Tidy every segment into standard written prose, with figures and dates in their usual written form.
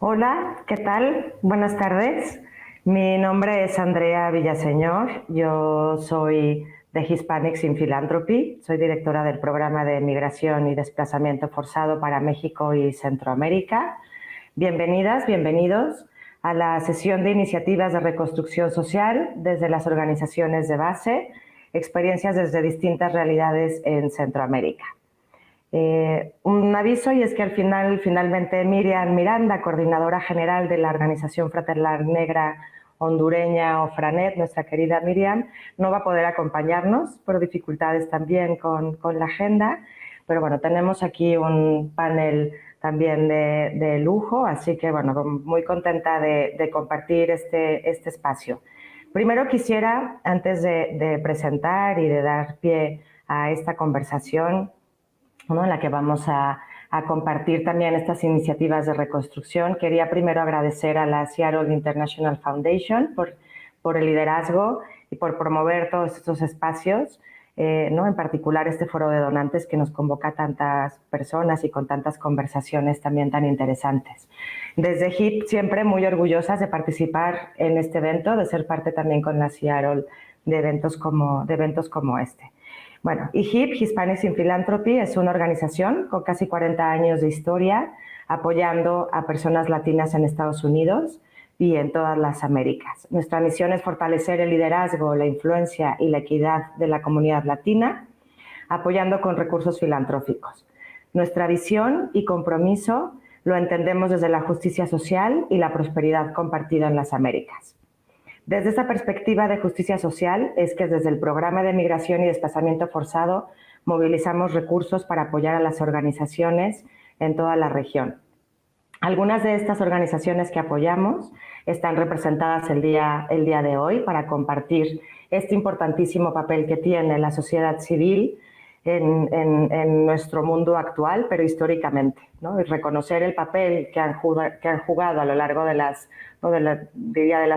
Hola, ¿qué tal? Buenas tardes. Mi nombre es Andrea Villaseñor. Yo soy de Hispanics in Philanthropy. Soy directora del programa de migración y desplazamiento forzado para México y Centroamérica. Bienvenidas, bienvenidos a la sesión de iniciativas de reconstrucción social desde las organizaciones de base, experiencias desde distintas realidades en Centroamérica. Un aviso, y es que finalmente Miriam Miranda, coordinadora general de la Organización Fraternal Negra hondureña o FRANET, nuestra querida Miriam, no va a poder acompañarnos por dificultades también con la agenda, pero bueno, tenemos aquí un panel también de lujo, así que bueno, muy contenta de compartir este espacio. Primero quisiera, antes de presentar y de dar pie a esta conversación, ¿no?, en la que vamos a compartir también estas iniciativas de reconstrucción. Quería primero agradecer a la Seattle International Foundation por el liderazgo y por promover todos estos espacios, ¿no?, en particular este foro de donantes que nos convoca a tantas personas y con tantas conversaciones también tan interesantes. Desde HIP siempre muy orgullosas de participar en este evento, de ser parte también con la Seattle de eventos como este. Bueno, HIP, Hispanics in Philanthropy, es una organización con casi 40 años de historia apoyando a personas latinas en Estados Unidos y en todas las Américas. Nuestra misión es fortalecer el liderazgo, la influencia y la equidad de la comunidad latina, apoyando con recursos filantrópicos. Nuestra visión y compromiso lo entendemos desde la justicia social y la prosperidad compartida en las Américas. Desde esta perspectiva de justicia social es que desde el programa de migración y desplazamiento forzado movilizamos recursos para apoyar a las organizaciones en toda la región. Algunas de estas organizaciones que apoyamos están representadas el día de hoy para compartir este importantísimo papel que tiene la sociedad civil en nuestro mundo actual, pero históricamente, ¿no? Y reconocer el papel que han jugado a lo largo de las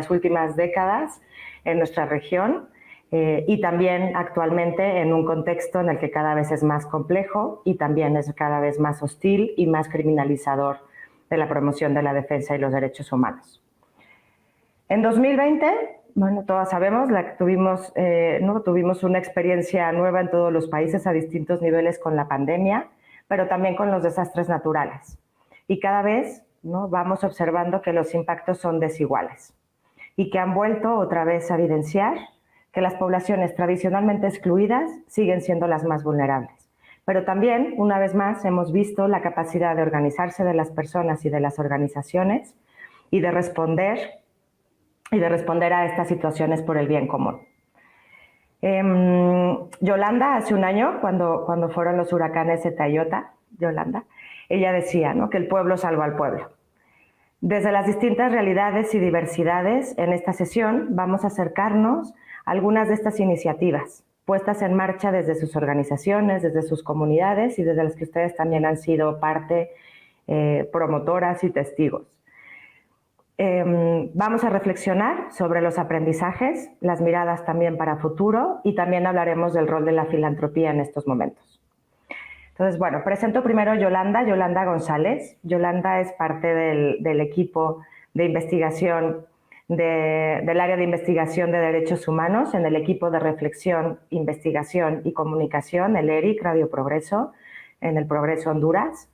últimas décadas en nuestra región, y también actualmente en un contexto en el que cada vez es más complejo y también es cada vez más hostil y más criminalizador de la promoción de la defensa y los derechos humanos. En 2020, bueno, todas sabemos, tuvimos una experiencia nueva en todos los países a distintos niveles con la pandemia, pero también con los desastres naturales. Y cada vez, ¿no?, vamos observando que los impactos son desiguales y que han vuelto otra vez a evidenciar que las poblaciones tradicionalmente excluidas siguen siendo las más vulnerables. Pero también, una vez más, hemos visto la capacidad de organizarse de las personas y de las organizaciones y de responder a estas situaciones por el bien común. Yolanda, hace un año, cuando fueron los huracanes Eta y Iota, Yolanda, ella decía, ¿no?, que el pueblo salva al pueblo. Desde las distintas realidades y diversidades, en esta sesión vamos a acercarnos a algunas de estas iniciativas puestas en marcha desde sus organizaciones, desde sus comunidades y desde las que ustedes también han sido parte, promotoras y testigos. Vamos a reflexionar sobre los aprendizajes, las miradas también para futuro, y también hablaremos del rol de la filantropía en estos momentos. Entonces, bueno, presento primero a Yolanda González. Yolanda es parte del equipo de investigación del área de investigación de derechos humanos en el equipo de reflexión, investigación y comunicación, el ERIC Radio Progreso, en el Progreso Honduras.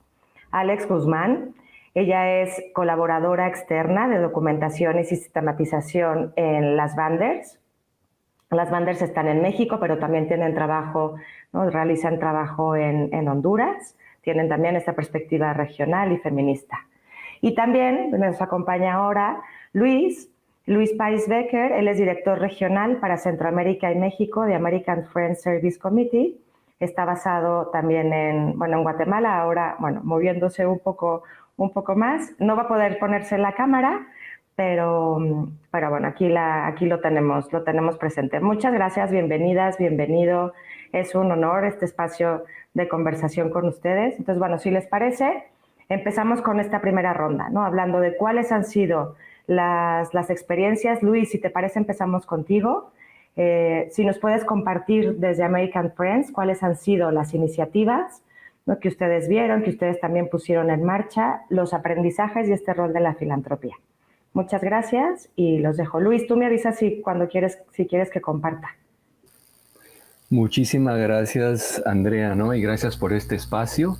Alex Guzmán. Ella es colaboradora externa de documentación y sistematización en las Banders. Las Banders están en México, pero también tienen trabajo, ¿no?, realizan trabajo en Honduras. Tienen también esta perspectiva regional y feminista. Y también nos acompaña ahora Luis Páez Becker. Él es director regional para Centroamérica y México de American Friends Service Committee. Está basado también en Guatemala, ahora, bueno, moviéndose un poco más. No va a poder ponerse en la cámara, pero bueno, aquí lo tenemos presente. Muchas gracias, bienvenidas, bienvenido. Es un honor este espacio de conversación con ustedes. Entonces, bueno, si les parece, empezamos con esta primera ronda, ¿no?, hablando de cuáles han sido las experiencias. Luis, si te parece, empezamos contigo. Si nos puedes compartir desde American Friends cuáles han sido las iniciativas ¿no?, que ustedes vieron, que ustedes también pusieron en marcha, los aprendizajes y este rol de la filantropía. Muchas gracias y los dejo. Luis, tú me avisas si quieres que comparta. Muchísimas gracias, Andrea, ¿no? Y gracias por este espacio.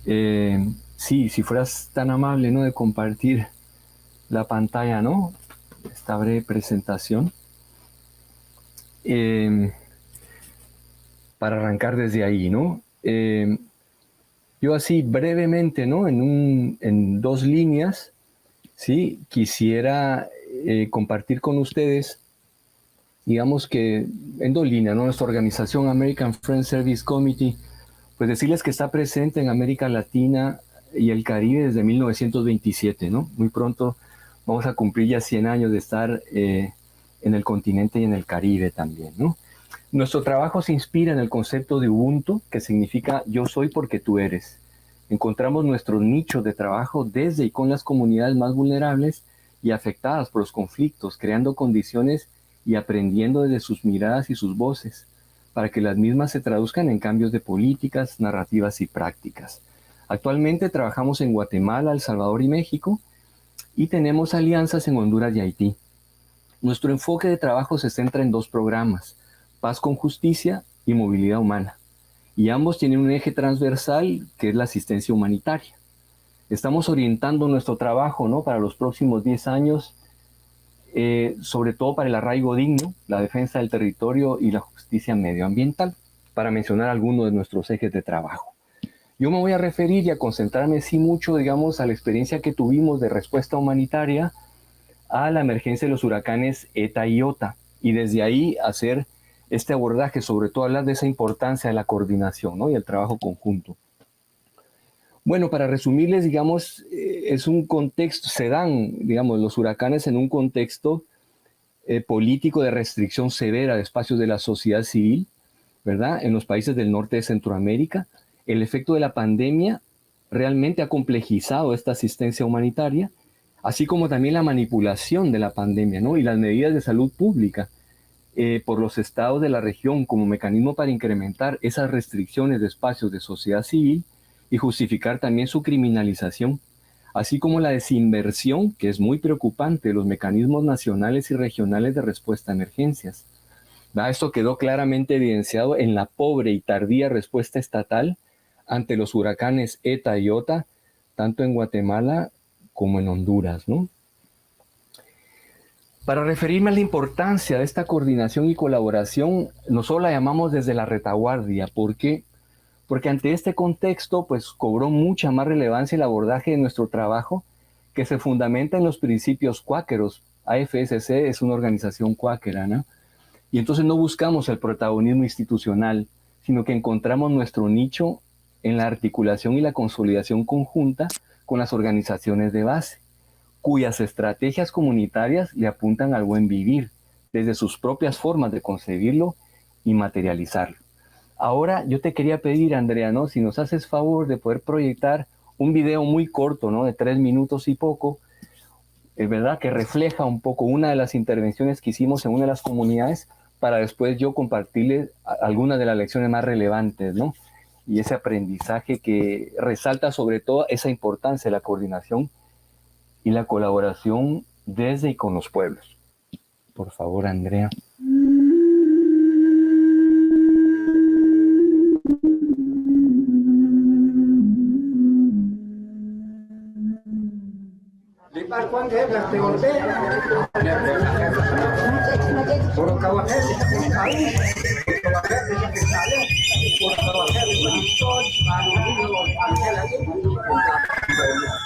Sí, si fueras tan amable, ¿no?, de compartir la pantalla, ¿no?, esta breve presentación. Para arrancar desde ahí, ¿no? Yo así brevemente, ¿no?, en 2 líneas, ¿sí?, quisiera compartir con ustedes, digamos que en 2 líneas, ¿no?, nuestra organización American Friends Service Committee, pues decirles que está presente en América Latina y el Caribe desde 1927, ¿no? Muy pronto vamos a cumplir ya 100 años de estar en el continente y en el Caribe también, ¿no? Nuestro trabajo se inspira en el concepto de Ubuntu, que significa yo soy porque tú eres. Encontramos nuestros nichos de trabajo desde y con las comunidades más vulnerables y afectadas por los conflictos, creando condiciones y aprendiendo desde sus miradas y sus voces, para que las mismas se traduzcan en cambios de políticas, narrativas y prácticas. Actualmente trabajamos en Guatemala, El Salvador y México, y tenemos alianzas en Honduras y Haití. Nuestro enfoque de trabajo se centra en 2 programas: Paz con Justicia y Movilidad Humana. Y ambos tienen un eje transversal que es la asistencia humanitaria. Estamos orientando nuestro trabajo, ¿no?, para los próximos 10 años, sobre todo para el arraigo digno, la defensa del territorio y la justicia medioambiental, para mencionar algunos de nuestros ejes de trabajo. Yo me voy a referir y a concentrarme sí mucho, digamos, a la experiencia que tuvimos de respuesta humanitaria a la emergencia de los huracanes ETA y IOTA, y desde ahí hacer este abordaje, sobre todo hablar de esa importancia de la coordinación, ¿no?, y el trabajo conjunto. Bueno, para resumirles, digamos, es un contexto, se dan, digamos, los huracanes en un contexto político de restricción severa de espacios de la sociedad civil, ¿verdad?, en los países del norte de Centroamérica. El efecto de la pandemia realmente ha complejizado esta asistencia humanitaria, así como también la manipulación de la pandemia, ¿no?, y las medidas de salud pública por los estados de la región como mecanismo para incrementar esas restricciones de espacios de sociedad civil y justificar también su criminalización, así como la desinversión, que es muy preocupante, de los mecanismos nacionales y regionales de respuesta a emergencias. Esto quedó claramente evidenciado en la pobre y tardía respuesta estatal ante los huracanes ETA y IOTA, tanto en Guatemala como en Honduras, ¿no? Para referirme a la importancia de esta coordinación y colaboración, nosotros la llamamos desde la retaguardia. ¿Por qué? Porque ante este contexto, pues cobró mucha más relevancia el abordaje de nuestro trabajo, que se fundamenta en los principios cuáqueros. AFSC es una organización cuáquera, ¿no? Y entonces no buscamos el protagonismo institucional, sino que encontramos nuestro nicho en la articulación y la consolidación conjunta con las organizaciones de base, cuyas estrategias comunitarias le apuntan al buen vivir, desde sus propias formas de concebirlo y materializarlo. Ahora yo te quería pedir, Andrea, ¿no?, si nos haces favor de poder proyectar un video muy corto, ¿no?, de 3 minutos y poco, es verdad, que refleja un poco una de las intervenciones que hicimos en una de las comunidades, para después yo compartirles algunas de las lecciones más relevantes, ¿no?, y ese aprendizaje que resalta sobre todo esa importancia de la coordinación y la colaboración desde y con los pueblos. Por favor, Andrea.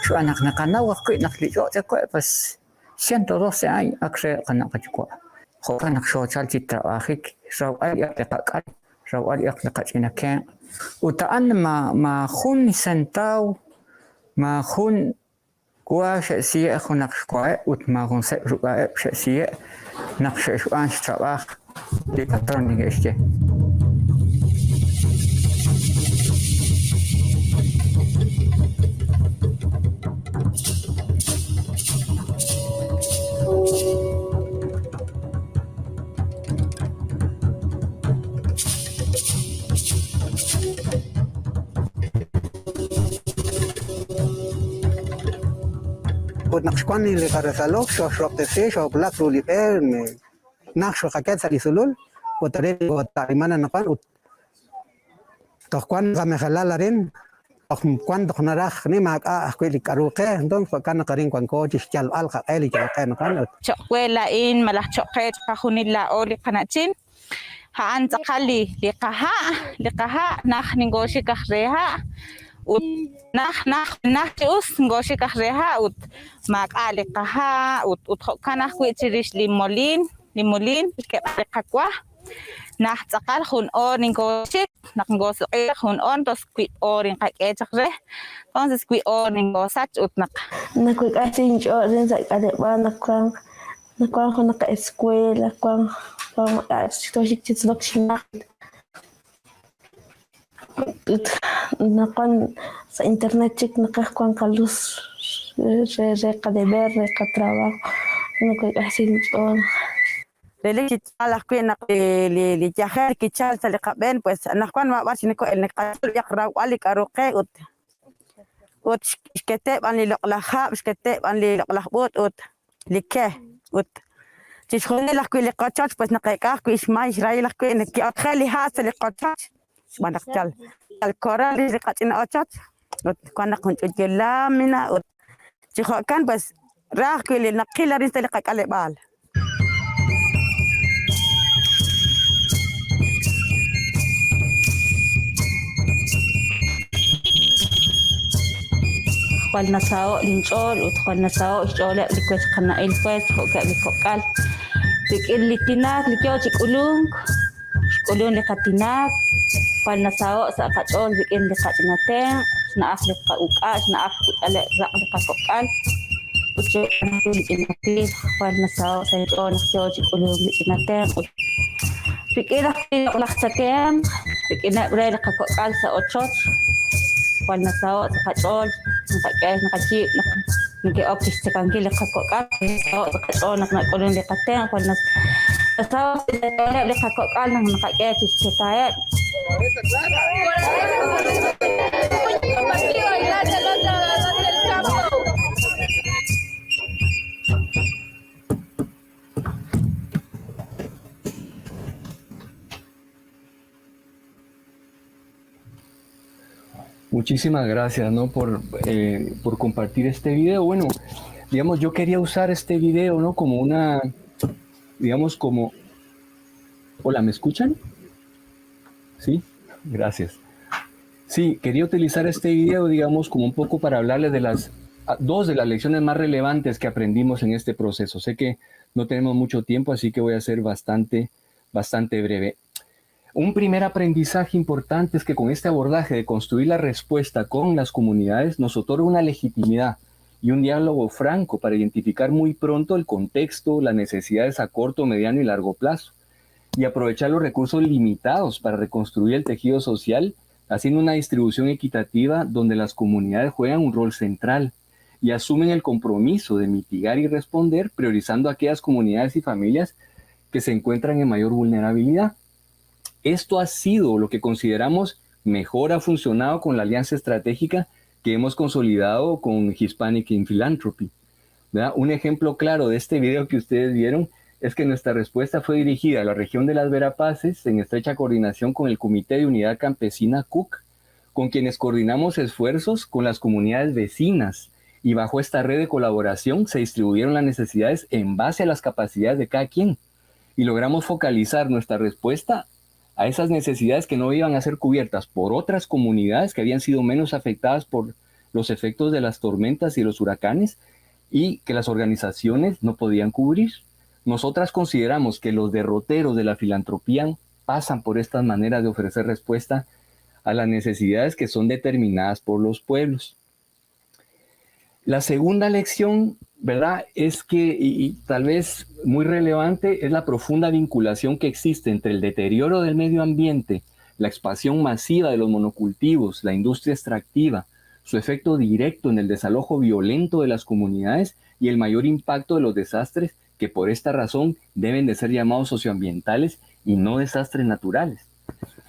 Yo anak nakanawa ko nakliyo pues 112 años akre kanakachukwa. Ho kanak social titrabajik raw ay akakal raw ay akakachinaken. Utaan ma hun sentaw ma hun kwa siya hunak kwa ut ma hun se ruga siya nakshuan trabaj de patrón ni este. Ut naqshkwan ni karesalok shop te se shop la suli pe me naqsho qaket salisulul utare utarimana naqan ut toqwan gamejalalarin kwan doknaraj ni mak kweli karuke don kan karin kwan ko chal al ka eli ka kan chokwela in malah chokhet ka hunilla oli kanachin haan takali liqaha nah ningoshi kahreha ut nah us ngoshi kahreha ut mak liqaha ut kana kwichirish limolin ke liqakwa nah takal hun on ningoshi nakngoso hun on tos kwi orin kakechakre entonces kwi on ningosach ut nak nakwik asin choren sa kadeba nakwang ka eskwela kwang toshik chitsdok shinak nakwan sa internet chik nakakwang kalus re kadeber re katrabajo nakwik asin chon Lele kichal aku nak li jahar kichal sali kaben pues nakwan ma bas niko el nikatul yakraw ali karuke ut skete ban li loqlaha skete ban li loqlahbut ut like ut tishkhoni lakwi li qachach pues nakeka ku isma israel lakwi neki atkhali has li qachach manak chal al koral li qachina achach ut kana kunt gelamina ut tishkhan pues rah ku li naqila rin sali qakale bal Kual nasao linchol ut kual nasao chole likwes kana ilkwes hoka likokal tikil litinak likyo chikulung likatinak kual nasao sa kachol bikin likatinate na aflik ka ukas na aflik ale rak likokal uche litinati kual nasao sa chol nakyo chikulung litinate bikin laksakem bikin bre likokal sa ochot kual nasao sa kachol nakachi naki optis sa kanggil kakokal so kachol naknakulong likate kual nasao likakokal nang nakakekis chitayat Muchísimas gracias, ¿no? por compartir este video. Bueno, digamos, yo quería usar este video, ¿no? Como una, digamos, como... Hola, ¿me escuchan? Sí, gracias. Sí, quería utilizar este video, digamos, como un poco para hablarles de dos de las lecciones más relevantes que aprendimos en este proceso. Sé que no tenemos mucho tiempo, así que voy a ser bastante breve. Un primer aprendizaje importante es que con este abordaje de construir la respuesta con las comunidades nos otorga una legitimidad y un diálogo franco para identificar muy pronto el contexto, las necesidades a corto, mediano y largo plazo y aprovechar los recursos limitados para reconstruir el tejido social, haciendo una distribución equitativa donde las comunidades juegan un rol central y asumen el compromiso de mitigar y responder, priorizando a aquellas comunidades y familias que se encuentran en mayor vulnerabilidad. Esto ha sido lo que consideramos mejor ha funcionado con la alianza estratégica que hemos consolidado con Hispanic in Philanthropy, ¿verdad? Un ejemplo claro de este video que ustedes vieron es que nuestra respuesta fue dirigida a la región de las Verapaces en estrecha coordinación con el Comité de Unidad Campesina CUC, con quienes coordinamos esfuerzos con las comunidades vecinas y bajo esta red de colaboración se distribuyeron las necesidades en base a las capacidades de cada quien y logramos focalizar nuestra respuesta a esas necesidades que no iban a ser cubiertas por otras comunidades que habían sido menos afectadas por los efectos de las tormentas y los huracanes y que las organizaciones no podían cubrir. Nosotras consideramos que los derroteros de la filantropía pasan por estas maneras de ofrecer respuesta a las necesidades que son determinadas por los pueblos. La segunda lección, ¿verdad?, es que, y tal vez muy relevante, es la profunda vinculación que existe entre el deterioro del medio ambiente, la expansión masiva de los monocultivos, la industria extractiva, su efecto directo en el desalojo violento de las comunidades y el mayor impacto de los desastres que por esta razón deben de ser llamados socioambientales y no desastres naturales.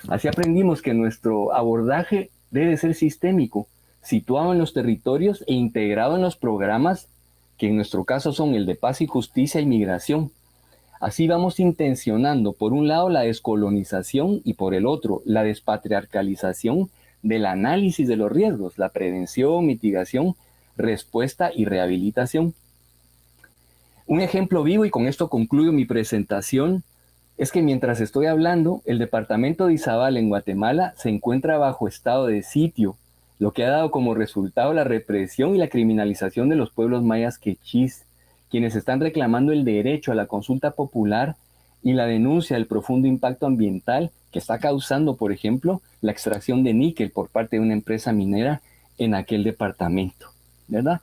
Así aprendimos que nuestro abordaje debe ser sistémico, situado en los territorios e integrado en los programas que en nuestro caso son el de paz y justicia y migración. Así vamos intencionando, por un lado, la descolonización y por el otro, la despatriarcalización del análisis de los riesgos, la prevención, mitigación, respuesta y rehabilitación. Un ejemplo vivo, y con esto concluyo mi presentación, es que mientras estoy hablando, el departamento de Izabal en Guatemala se encuentra bajo estado de sitio, lo que ha dado como resultado la represión y la criminalización de los pueblos mayas quechís, quienes están reclamando el derecho a la consulta popular y la denuncia del profundo impacto ambiental que está causando, por ejemplo, la extracción de níquel por parte de una empresa minera en aquel departamento, ¿verdad?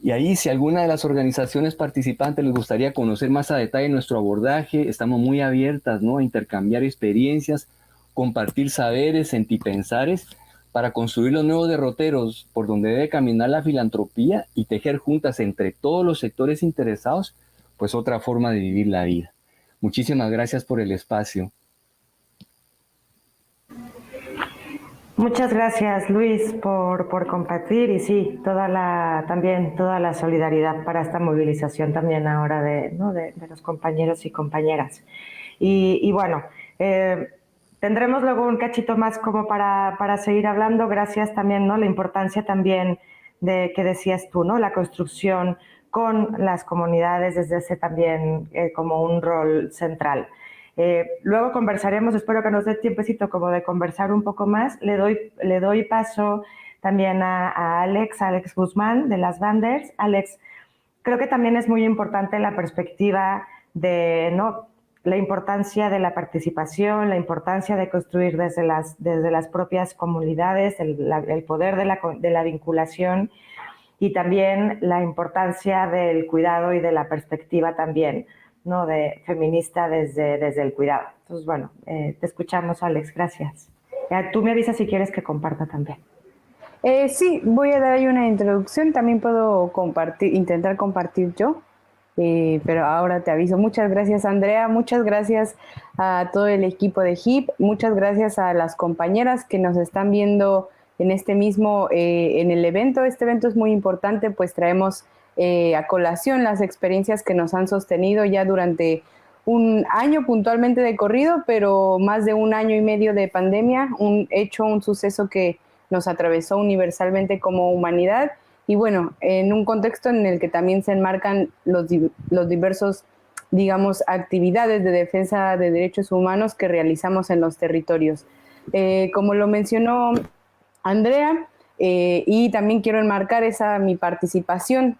Y ahí, si alguna de las organizaciones participantes les gustaría conocer más a detalle nuestro abordaje, estamos muy abiertas, ¿no?, a intercambiar experiencias, compartir saberes, sentipensares, para construir los nuevos derroteros por donde debe caminar la filantropía y tejer juntas entre todos los sectores interesados, pues otra forma de vivir la vida. Muchísimas gracias por el espacio. Muchas gracias, Luis, por compartir, y sí, también toda la solidaridad para esta movilización también ahora de los compañeros y compañeras. Y bueno, tendremos luego un cachito más como para seguir hablando. Gracias también, ¿no?, la importancia también de que decías tú, ¿no?, la construcción con las comunidades desde ese también como un rol central. Luego conversaremos, espero que nos dé tiempecito como de conversar un poco más. Le doy paso también a Alex Guzmán de las Banders. Alex, creo que también es muy importante la perspectiva de, ¿no?, la importancia de la participación, la importancia de construir desde las propias comunidades, el poder de la vinculación, y también la importancia del cuidado y de la perspectiva también, ¿no?, de feminista desde el cuidado. Entonces, bueno, te escuchamos, Alex, gracias. Tú me avisas si quieres que comparta también. Sí, voy a dar ahí una introducción, también puedo intentar compartir yo, pero ahora te aviso. Muchas gracias, Andrea, muchas gracias a todo el equipo de HIP, muchas gracias a las compañeras que nos están viendo en en el evento. Este evento es muy importante, pues traemos a colación las experiencias que nos han sostenido ya durante un año puntualmente de corrido, pero más de un año y medio de pandemia, un suceso que nos atravesó universalmente como humanidad, y bueno, en un contexto en el que también se enmarcan los diversos, digamos, actividades de defensa de derechos humanos que realizamos en los territorios. Como lo mencionó Andrea, y también quiero enmarcar mi participación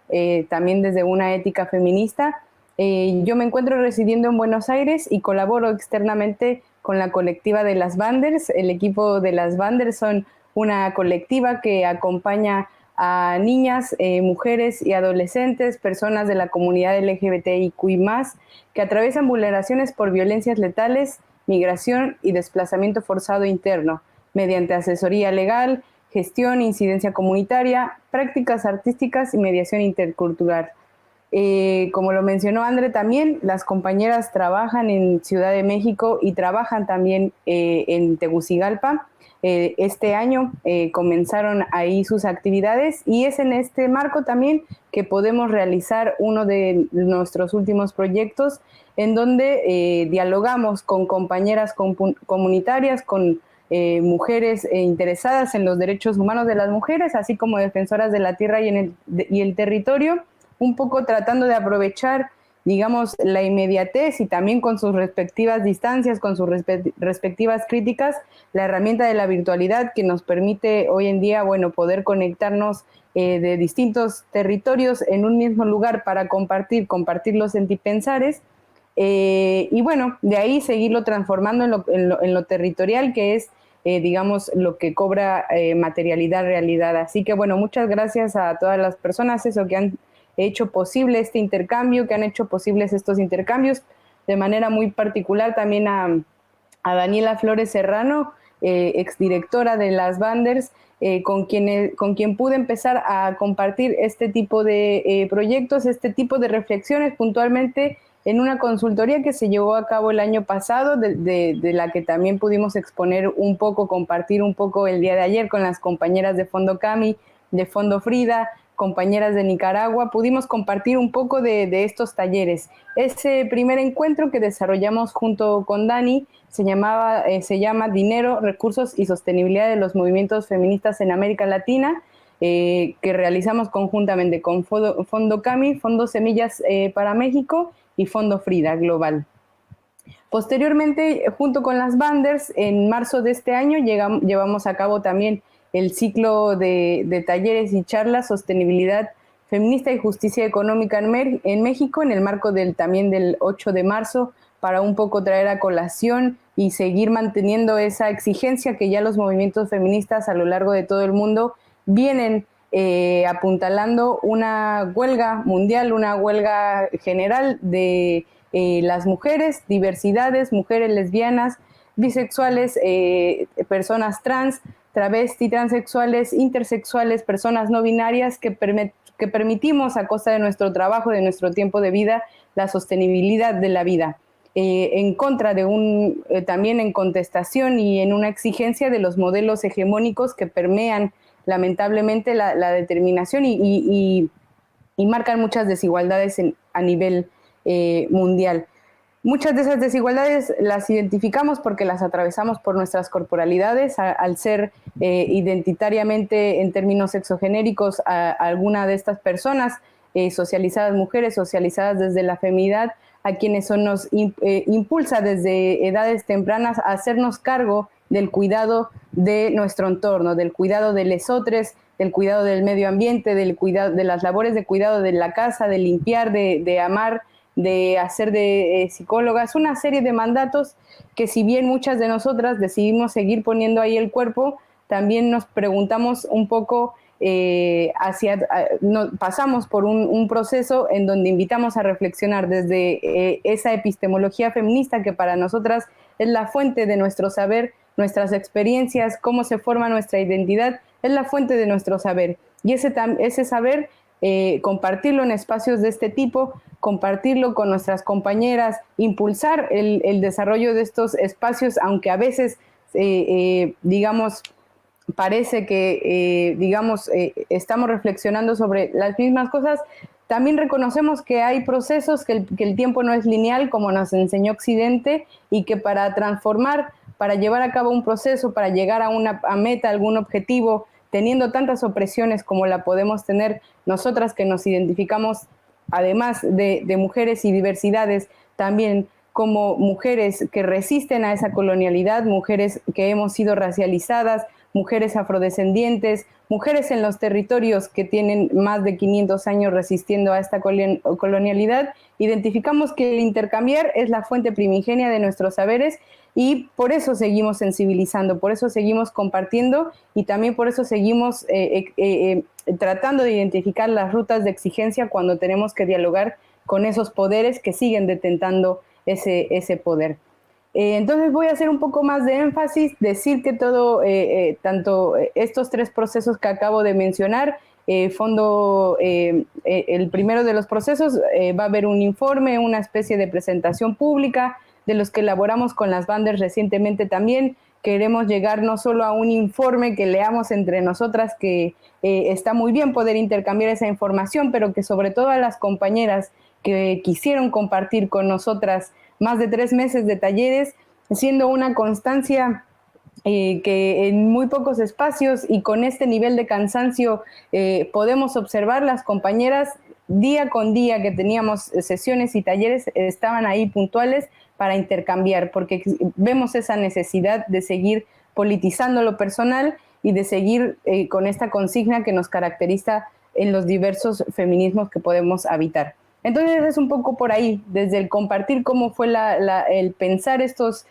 también desde una ética feminista. Yo me encuentro residiendo en Buenos Aires y colaboro externamente con la colectiva de las Banders. El equipo de las Banders son una colectiva que acompaña a niñas, mujeres y adolescentes, personas de la comunidad LGBTIQI+, que atraviesan vulneraciones por violencias letales, migración y desplazamiento forzado interno, mediante asesoría legal, gestión, incidencia comunitaria, prácticas artísticas y mediación intercultural. Como lo mencionó André también, las compañeras trabajan en Ciudad de México y trabajan también en Tegucigalpa. Este año comenzaron ahí sus actividades, y es en este marco también que podemos realizar uno de nuestros últimos proyectos, en donde dialogamos con compañeras comunitarias, con mujeres interesadas en los derechos humanos de las mujeres, así como defensoras de la tierra y el territorio, un poco tratando de aprovechar, digamos, la inmediatez y también con sus respectivas distancias, con sus respectivas críticas, la herramienta de la virtualidad que nos permite hoy en día, bueno, poder conectarnos de distintos territorios en un mismo lugar para compartir los sentipensares, y bueno, de ahí seguirlo transformando en lo territorial, que es, digamos, lo que cobra materialidad, realidad. Así que bueno, muchas gracias a todas las personas que han hecho posible este intercambio, que han hecho posibles estos intercambios, de manera muy particular también a Daniela Flores Serrano, exdirectora de las Banders, con quien pude empezar a compartir este tipo de proyectos, este tipo de reflexiones puntualmente en una consultoría que se llevó a cabo el año pasado, de la que también pudimos exponer un poco, compartir un poco el día de ayer con las compañeras de Fondo Cami, de Fondo Frida, compañeras de Nicaragua, pudimos compartir un poco de estos talleres. Ese primer encuentro que desarrollamos junto con Dani se llama Dinero, Recursos y Sostenibilidad de los Movimientos Feministas en América Latina, que realizamos conjuntamente con Fondo CAMI, Fondo Semillas para México y Fondo Frida Global. Posteriormente, junto con las Banders, en marzo de este año llevamos a cabo también el ciclo de talleres y charlas Sostenibilidad Feminista y Justicia Económica en México, en el marco también del 8 de marzo, para un poco traer a colación y seguir manteniendo esa exigencia que ya los movimientos feministas a lo largo de todo el mundo vienen apuntalando, una huelga mundial, una huelga general de las mujeres, diversidades, mujeres lesbianas, bisexuales, personas trans, travesti, transexuales, intersexuales, personas no binarias, que permitimos a costa de nuestro trabajo, de nuestro tiempo de vida, la sostenibilidad de la vida. En contra de también en contestación y en una exigencia de los modelos hegemónicos que permean lamentablemente la determinación y marcan muchas desigualdades a nivel mundial. Muchas de esas desigualdades las identificamos porque las atravesamos por nuestras corporalidades, al ser identitariamente en términos sexogenéricos a alguna de estas personas, socializadas mujeres, socializadas desde la feminidad, a quienes nos impulsa desde edades tempranas a hacernos cargo del cuidado de nuestro entorno, del cuidado de lesotres, del cuidado del medio ambiente, del cuidado de las labores de cuidado de la casa, de limpiar, de amar, de hacer de psicólogas, una serie de mandatos que, si bien muchas de nosotras decidimos seguir poniendo ahí el cuerpo, también nos preguntamos un poco pasamos por un proceso en donde invitamos a reflexionar desde esa epistemología feminista que para nosotras es la fuente de nuestro saber, nuestras experiencias, cómo se forma nuestra identidad, es la fuente de nuestro saber. Y ese saber, compartirlo en espacios de este tipo, compartirlo con nuestras compañeras, impulsar el desarrollo de estos espacios, aunque a veces, digamos, parece que, estamos reflexionando sobre las mismas cosas, también reconocemos que hay procesos, que el tiempo no es lineal, como nos enseñó Occidente, y que para transformar, para llevar a cabo un proceso, para llegar a una meta, algún objetivo, teniendo tantas opresiones como la podemos tener nosotras que nos identificamos, además de mujeres y diversidades, también como mujeres que resisten a esa colonialidad, mujeres que hemos sido racializadas, mujeres afrodescendientes, mujeres en los territorios que tienen más de 500 años resistiendo a esta colonialidad, identificamos que el intercambiar es la fuente primigenia de nuestros saberes y por eso seguimos sensibilizando, por eso seguimos compartiendo y también por eso seguimos tratando de identificar las rutas de exigencia cuando tenemos que dialogar con esos poderes que siguen detentando ese poder. Entonces voy a hacer un poco más de énfasis, decir que tanto estos tres procesos que acabo de mencionar, el primero de los procesos va a haber un informe, una especie de presentación pública de los que elaboramos con las Banders recientemente también. Queremos llegar no solo a un informe que leamos entre nosotras, que está muy bien poder intercambiar esa información, pero que sobre todo a las compañeras que quisieron compartir con nosotras más de 3 meses de talleres, siendo una constancia que en muy pocos espacios y con este nivel de cansancio podemos observar las compañeras día con día que teníamos sesiones y talleres, estaban ahí puntuales para intercambiar, porque vemos esa necesidad de seguir politizando lo personal y de seguir con esta consigna que nos caracteriza en los diversos feminismos que podemos habitar. Entonces es un poco por ahí, desde el compartir cómo fue el pensar estos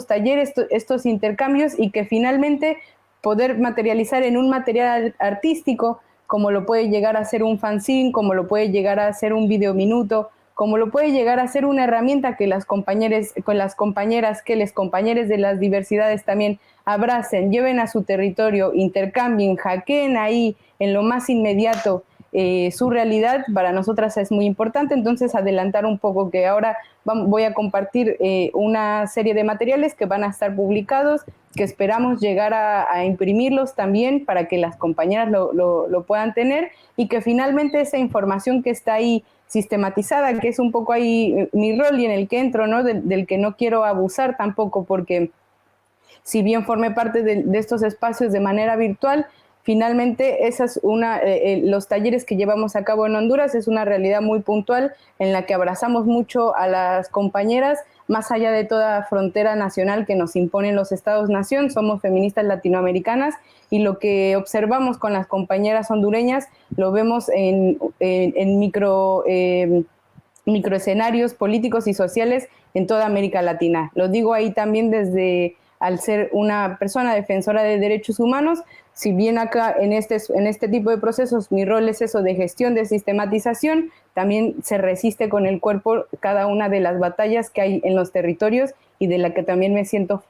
talleres, estos intercambios y que finalmente poder materializar en un material artístico, como lo puede llegar a ser un fanzine, como lo puede llegar a ser un videominuto, como lo puede llegar a ser una herramienta que los compañeros de las diversidades también abracen, lleven a su territorio, intercambien, hackeen ahí en lo más inmediato su realidad para nosotras es muy importante. Entonces, adelantar un poco que ahora voy a compartir una serie de materiales que van a estar publicados, que esperamos llegar a imprimirlos también para que las compañeras lo puedan tener, y que finalmente esa información que está ahí sistematizada, que es un poco ahí mi rol y en el que entro, ¿no? Del que no quiero abusar tampoco, porque si bien formé parte de estos espacios de manera virtual, finalmente esa es los talleres que llevamos a cabo en Honduras es una realidad muy puntual en la que abrazamos mucho a las compañeras, más allá de toda frontera nacional que nos imponen los estados-nación. Somos feministas latinoamericanas, y lo que observamos con las compañeras hondureñas lo vemos en microescenarios políticos y sociales en toda América Latina. Lo digo ahí también desde, al ser una persona defensora de derechos humanos, si bien acá en este tipo de procesos mi rol es eso de gestión, de sistematización, también se resiste con el cuerpo cada una de las batallas que hay en los territorios, y de la que también me siento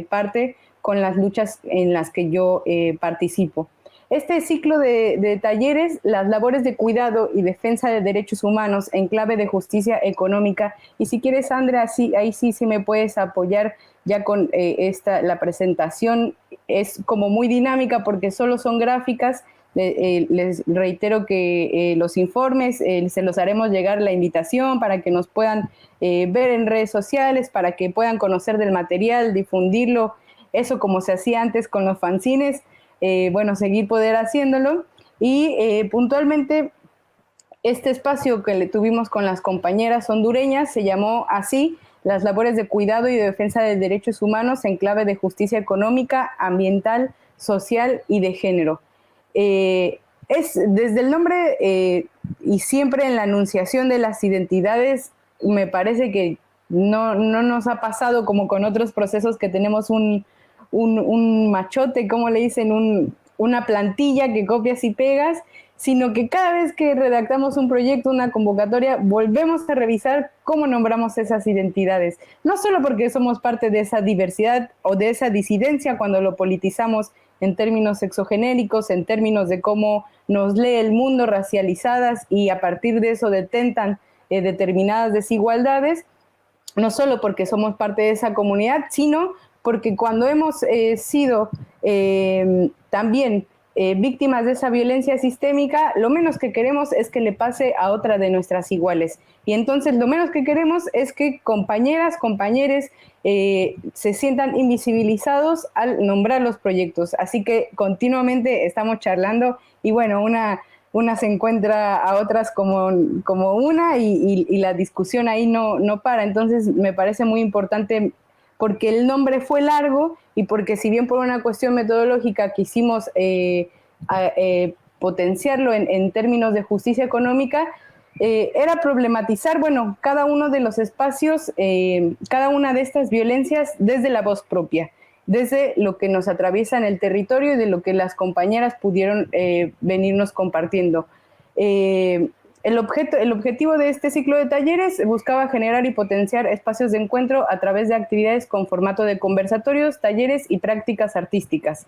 parte con las luchas en las que yo participo. Este ciclo de talleres, las labores de cuidado y defensa de derechos humanos en clave de justicia económica, y si quieres, Sandra, ahí sí me puedes apoyar ya con la presentación, es como muy dinámica porque solo son gráficas. Les reitero que los informes se los haremos llegar la invitación para que nos puedan ver en redes sociales, para que puedan conocer del material, difundirlo, eso como se hacía antes con los fanzines. Seguir poder haciéndolo, y puntualmente este espacio que le tuvimos con las compañeras hondureñas se llamó así: las labores de cuidado y de defensa de derechos humanos en clave de justicia económica, ambiental, social y de género. Es desde el nombre y siempre en la anunciación de las identidades, me parece que no nos ha pasado como con otros procesos que tenemos un machote, como le dicen, una plantilla que copias y pegas, sino que cada vez que redactamos un proyecto, una convocatoria, volvemos a revisar cómo nombramos esas identidades. No solo porque somos parte de esa diversidad o de esa disidencia cuando lo politizamos en términos sexogenéricos, en términos de cómo nos lee el mundo, racializadas, y a partir de eso detentan determinadas desigualdades, no solo porque somos parte de esa comunidad, sino porque cuando hemos sido también víctimas de esa violencia sistémica, lo menos que queremos es que le pase a otra de nuestras iguales. Y entonces lo menos que queremos es que compañeras, compañeros se sientan invisibilizados al nombrar los proyectos. Así que continuamente estamos charlando, y bueno, una se encuentra a otras como una, y la discusión ahí no para. Entonces me parece muy importante, porque el nombre fue largo y porque si bien por una cuestión metodológica quisimos potenciarlo en términos de justicia económica, era problematizar, bueno, cada uno de los espacios, cada una de estas violencias desde la voz propia, desde lo que nos atraviesa en el territorio y de lo que las compañeras pudieron venirnos compartiendo. El objetivo de este ciclo de talleres buscaba generar y potenciar espacios de encuentro a través de actividades con formato de conversatorios, talleres y prácticas artísticas.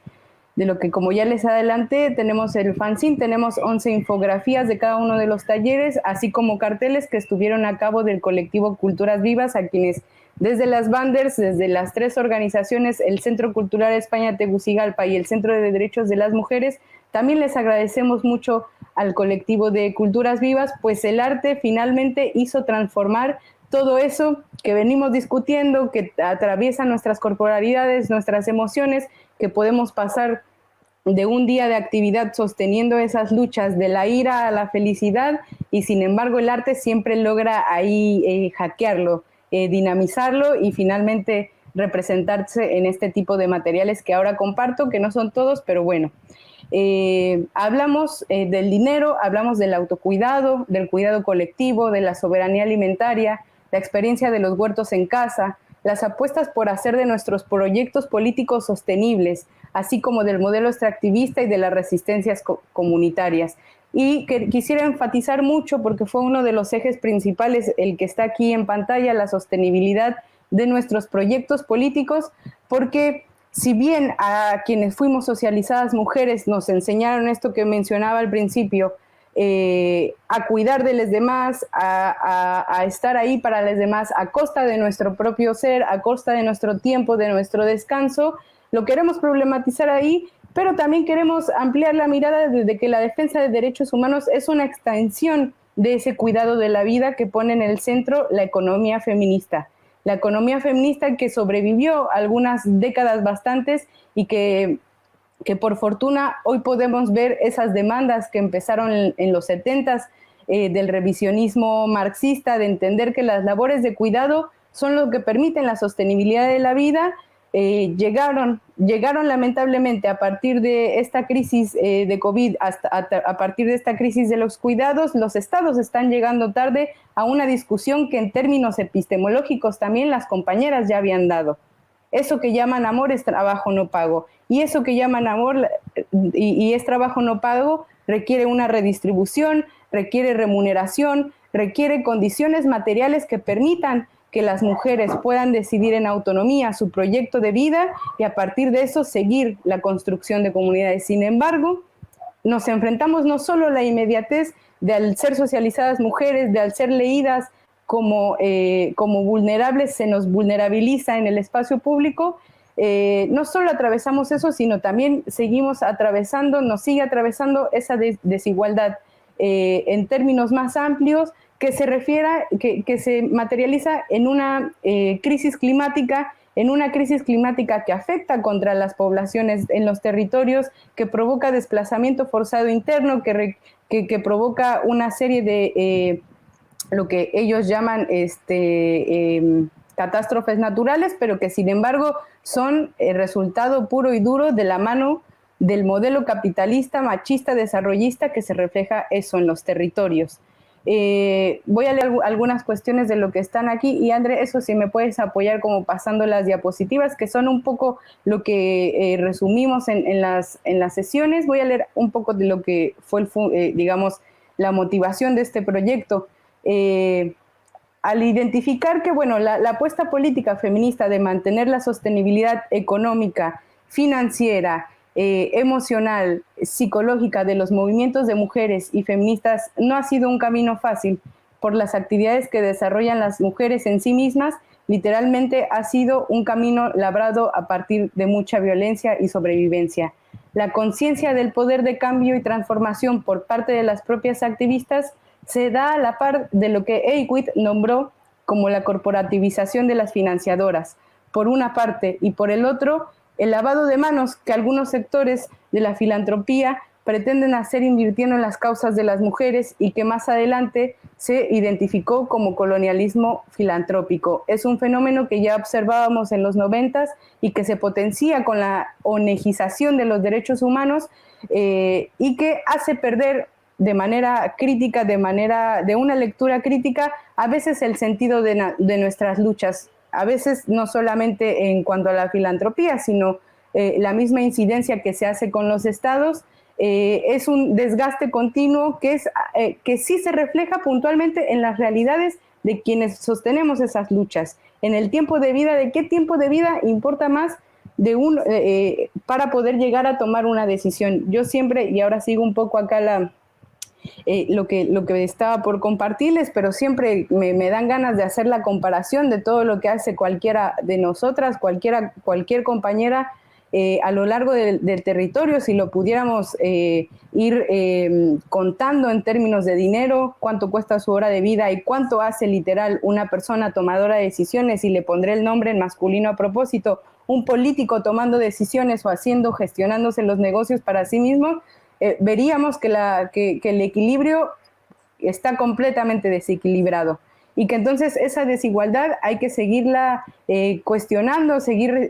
De lo que, como ya les adelanté, tenemos el fanzine, tenemos 11 infografías de cada uno de los talleres, así como carteles que estuvieron a cabo del colectivo Culturas Vivas, a quienes desde las Banders, desde las 3 organizaciones, el Centro Cultural España Tegucigalpa y el Centro de Derechos de las Mujeres, también les agradecemos mucho al colectivo de Culturas Vivas, pues el arte finalmente hizo transformar todo eso que venimos discutiendo, que atraviesa nuestras corporalidades, nuestras emociones, que podemos pasar de un día de actividad sosteniendo esas luchas de la ira a la felicidad, y sin embargo el arte siempre logra ahí hackearlo, dinamizarlo y finalmente representarse en este tipo de materiales que ahora comparto, que no son todos, pero bueno. Hablamos del dinero, hablamos del autocuidado, del cuidado colectivo, de la soberanía alimentaria, la experiencia de los huertos en casa, las apuestas por hacer de nuestros proyectos políticos sostenibles, así como del modelo extractivista y de las resistencias comunitarias. Y que quisiera enfatizar mucho, porque fue uno de los ejes principales, el que está aquí en pantalla, la sostenibilidad de nuestros proyectos políticos, porque si bien a quienes fuimos socializadas mujeres nos enseñaron esto que mencionaba al principio, a cuidar de los demás, a estar ahí para los demás a costa de nuestro propio ser, a costa de nuestro tiempo, de nuestro descanso. Lo queremos problematizar ahí, pero también queremos ampliar la mirada desde que la defensa de derechos humanos es una extensión de ese cuidado de la vida que pone en el centro la economía feminista. La economía feminista que sobrevivió algunas décadas bastantes y que por fortuna hoy podemos ver esas demandas que empezaron en los 70s del revisionismo marxista, de entender que las labores de cuidado son lo que permiten la sostenibilidad de la vida. Llegaron lamentablemente a partir de esta crisis de COVID, a partir de esta crisis de los cuidados, los estados están llegando tarde a una discusión que en términos epistemológicos también las compañeras ya habían dado. Eso que llaman amor es trabajo no pago, y eso que llaman amor y es trabajo no pago requiere una redistribución, requiere remuneración, requiere condiciones materiales que permitan que las mujeres puedan decidir en autonomía su proyecto de vida y a partir de eso seguir la construcción de comunidades. Sin embargo, nos enfrentamos no solo a la inmediatez de al ser socializadas mujeres, de al ser leídas como vulnerables, se nos vulnerabiliza en el espacio público. No solo atravesamos eso, sino también nos sigue atravesando esa desigualdad en términos más amplios, que se materializa en una crisis climática, que afecta contra las poblaciones en los territorios, que provoca desplazamiento forzado interno, que provoca una serie de lo que ellos llaman catástrofes naturales, pero que sin embargo son el resultado puro y duro de la mano del modelo capitalista, machista, desarrollista, que se refleja eso en los territorios. Voy a leer algunas cuestiones de lo que están aquí y André, eso sí me puedes apoyar como pasando las diapositivas, que son un poco lo que resumimos en las sesiones. Voy a leer un poco de lo que fue, digamos, la motivación de este proyecto. Al identificar que, bueno, la apuesta política feminista de mantener la sostenibilidad económica, financiera, emocional, psicológica de los movimientos de mujeres y feministas no ha sido un camino fácil por las actividades que desarrollan las mujeres en sí mismas, literalmente ha sido un camino labrado a partir de mucha violencia y sobrevivencia. La conciencia del poder de cambio y transformación por parte de las propias activistas se da a la par de lo que Eichwitz nombró como la corporativización de las financiadoras, por una parte, y por el otro, el lavado de manos que algunos sectores de la filantropía pretenden hacer invirtiendo en las causas de las mujeres y que más adelante se identificó como colonialismo filantrópico. Es un fenómeno que ya observábamos en los 90s y que se potencia con la onegización de los derechos humanos y que hace perder de manera crítica, de una lectura crítica, a veces el sentido de nuestras luchas, a veces no solamente en cuanto a la filantropía, sino la misma incidencia que se hace con los estados, es un desgaste continuo que sí se refleja puntualmente en las realidades de quienes sostenemos esas luchas. En el tiempo de vida, ¿de qué tiempo de vida importa más para poder llegar a tomar una decisión? Yo siempre, y ahora sigo un poco acá lo que estaba por compartirles, pero siempre me dan ganas de hacer la comparación de todo lo que hace cualquiera de nosotras, cualquier compañera a lo largo del territorio, si lo pudiéramos ir contando en términos de dinero, cuánto cuesta su hora de vida y cuánto hace literal una persona tomadora de decisiones, y le pondré el nombre en masculino a propósito, un político tomando decisiones o gestionándose los negocios para sí mismo, veríamos que el equilibrio está completamente desequilibrado y que entonces esa desigualdad hay que seguirla cuestionando, seguir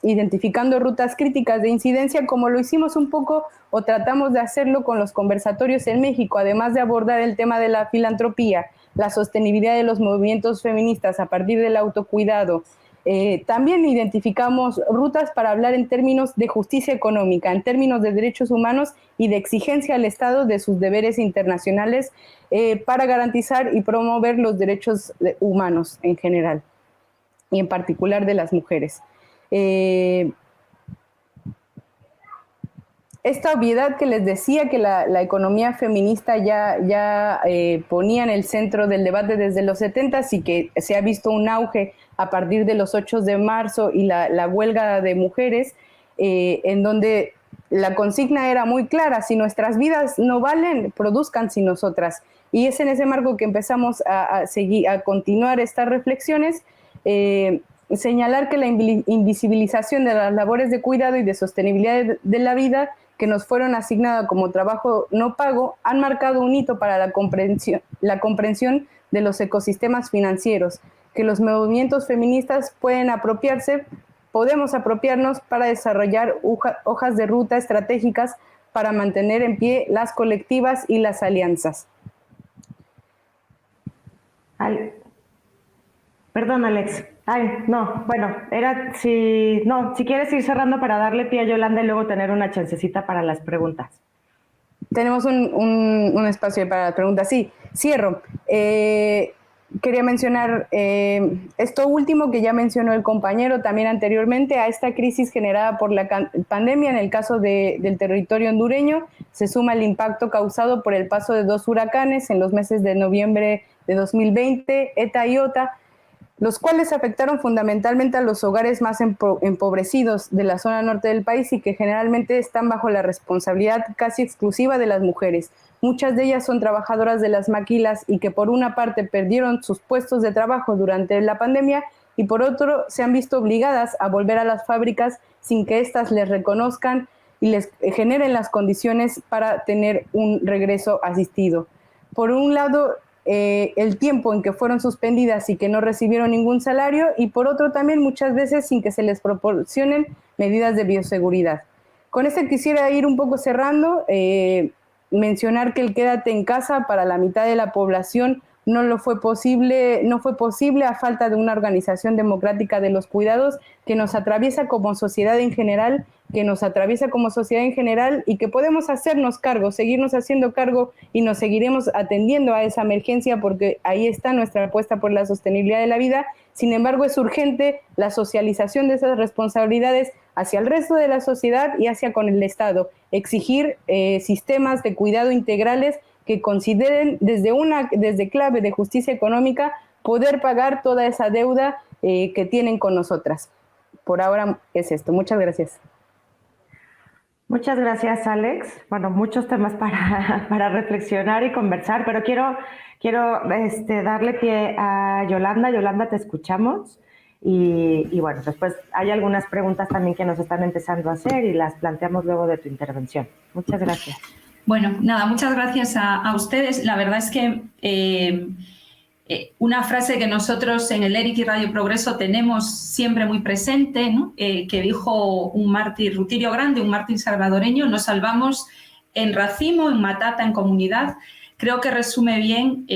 identificando rutas críticas de incidencia, como lo hicimos un poco o tratamos de hacerlo con los conversatorios en México, además de abordar el tema de la filantropía, la sostenibilidad de los movimientos feministas a partir del autocuidado. También identificamos rutas para hablar en términos de justicia económica, en términos de derechos humanos y de exigencia al Estado de sus deberes internacionales para garantizar y promover los derechos humanos en general y en particular de las mujeres. esta obviedad que les decía que la economía feminista ya ponía en el centro del debate desde los 70s y que se ha visto un auge a partir de los 8 de marzo y la huelga de mujeres, en donde la consigna era muy clara: si nuestras vidas no valen, produzcan sin nosotras. Y es en ese marco que empezamos a continuar estas reflexiones, señalar que la invisibilización de las labores de cuidado y de sostenibilidad de la vida que nos fueron asignadas como trabajo no pago han marcado un hito para la comprensión de los ecosistemas financieros, que los movimientos feministas podemos apropiarnos para desarrollar hojas de ruta estratégicas para mantener en pie las colectivas y las alianzas. Perdón, Alex. Si quieres ir cerrando para darle pie a Yolanda y luego tener una chancecita para las preguntas. Tenemos un espacio para las preguntas. Sí, cierro. Quería mencionar esto último que ya mencionó el compañero también anteriormente, a esta crisis generada por la pandemia. En el caso del territorio hondureño se suma el impacto causado por el paso de 2 huracanes en los meses de noviembre de 2020, ETA y OTA, los cuales afectaron fundamentalmente a los hogares más empobrecidos de la zona norte del país y que generalmente están bajo la responsabilidad casi exclusiva de las mujeres. Muchas de ellas son trabajadoras de las maquilas y que por una parte perdieron sus puestos de trabajo durante la pandemia y por otro se han visto obligadas a volver a las fábricas sin que éstas les reconozcan y les generen las condiciones para tener un regreso asistido. Por un lado, el tiempo en que fueron suspendidas y que no recibieron ningún salario, y por otro también muchas veces sin que se les proporcionen medidas de bioseguridad. Con esto quisiera ir un poco cerrando, mencionar que el quédate en casa para la mitad de la población no fue posible a falta de una organización democrática de los cuidados que nos atraviesa como sociedad en general, y que podemos hacernos cargo, seguirnos haciendo cargo y nos seguiremos atendiendo a esa emergencia porque ahí está nuestra apuesta por la sostenibilidad de la vida. Sin embargo, es urgente la socialización de esas responsabilidades hacia el resto de la sociedad y hacia con el Estado. Exigir sistemas de cuidado integrales que consideren desde clave de justicia económica poder pagar toda esa deuda que tienen con nosotras. Por ahora es esto. Muchas gracias. Muchas gracias, Alex. Bueno, muchos temas para reflexionar y conversar, pero quiero darle pie a Yolanda. Yolanda, te escuchamos. Y bueno, después hay algunas preguntas también que nos están empezando a hacer y las planteamos luego de tu intervención. Muchas gracias. Bueno, nada, muchas gracias a ustedes. La verdad es que una frase que nosotros en el ERIC y Radio Progreso tenemos siempre muy presente, ¿no? Que dijo un mártir, Rutirio Grande, un mártir salvadoreño: nos salvamos en racimo, en matata, en comunidad. Creo que resume bien,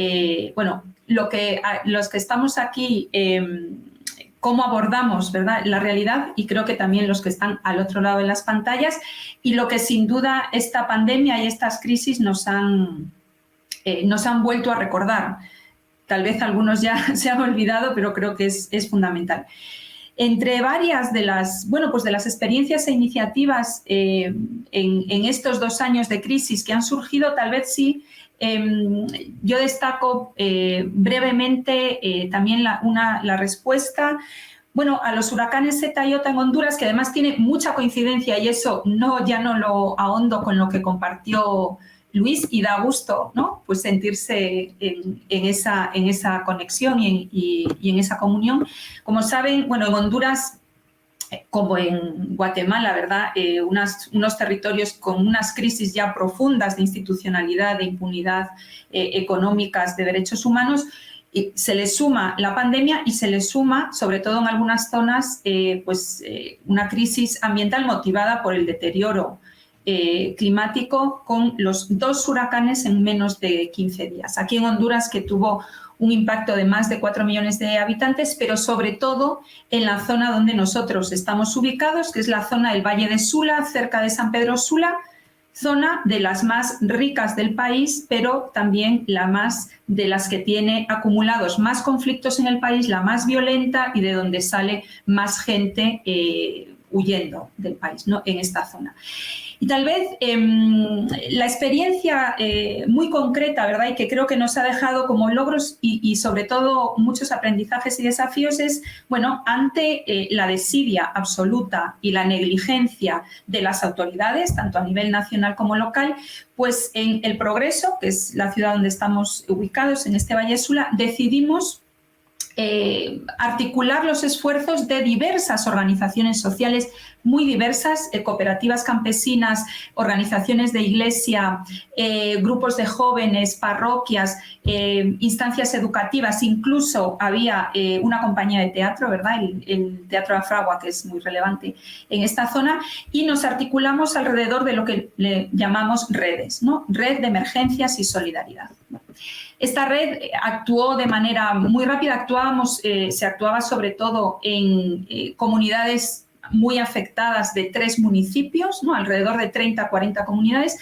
los que estamos aquí, cómo abordamos, ¿verdad?, la realidad, y creo que también los que están al otro lado de las pantallas, y lo que sin duda esta pandemia y estas crisis nos han vuelto a recordar. Tal vez algunos ya se han olvidado, pero creo que es fundamental. Entre varias de las experiencias e iniciativas en estos 2 años de crisis que han surgido, tal vez sí, yo destaco brevemente también la respuesta a los huracanes ETA y OTA en Honduras, que además tiene mucha coincidencia, y eso ya no lo ahondo con lo que compartió Luis, y da gusto, ¿no?, pues sentirse en esa conexión y en esa comunión. Como saben, en Honduras, como en Guatemala, ¿verdad?, unos territorios con unas crisis ya profundas de institucionalidad, de impunidad, económicas, de derechos humanos, y se le suma la pandemia y se le suma, sobre todo en algunas zonas, una crisis ambiental motivada por el deterioro climático, con los 2 huracanes en menos de 15 días. Aquí en Honduras, que tuvo un impacto de más de 4 millones de habitantes, pero sobre todo en la zona donde nosotros estamos ubicados, que es la zona del Valle de Sula, cerca de San Pedro Sula, zona de las más ricas del país, pero también la más de las que tiene acumulados más conflictos en el país, la más violenta, y de donde sale más gente huyendo del país, ¿no?, en esta zona. Y tal vez la experiencia muy concreta, ¿verdad? Y que creo que nos ha dejado como logros y sobre todo muchos aprendizajes y desafíos es, bueno, ante la desidia absoluta y la negligencia de las autoridades, tanto a nivel nacional como local, pues en El Progreso, que es la ciudad donde estamos ubicados, en este Valle Sula, decidimos articular los esfuerzos de diversas organizaciones sociales muy diversas, cooperativas campesinas, organizaciones de iglesia, grupos de jóvenes, parroquias, instancias educativas, incluso había una compañía de teatro, ¿verdad? El Teatro La Fragua, que es muy relevante en esta zona, y nos articulamos alrededor de lo que le llamamos redes, ¿no? Red de Emergencias y Solidaridad. Esta red actuó de manera muy rápida, se actuaba sobre todo en comunidades muy afectadas de 3 municipios, ¿no? Alrededor de 30 40 comunidades.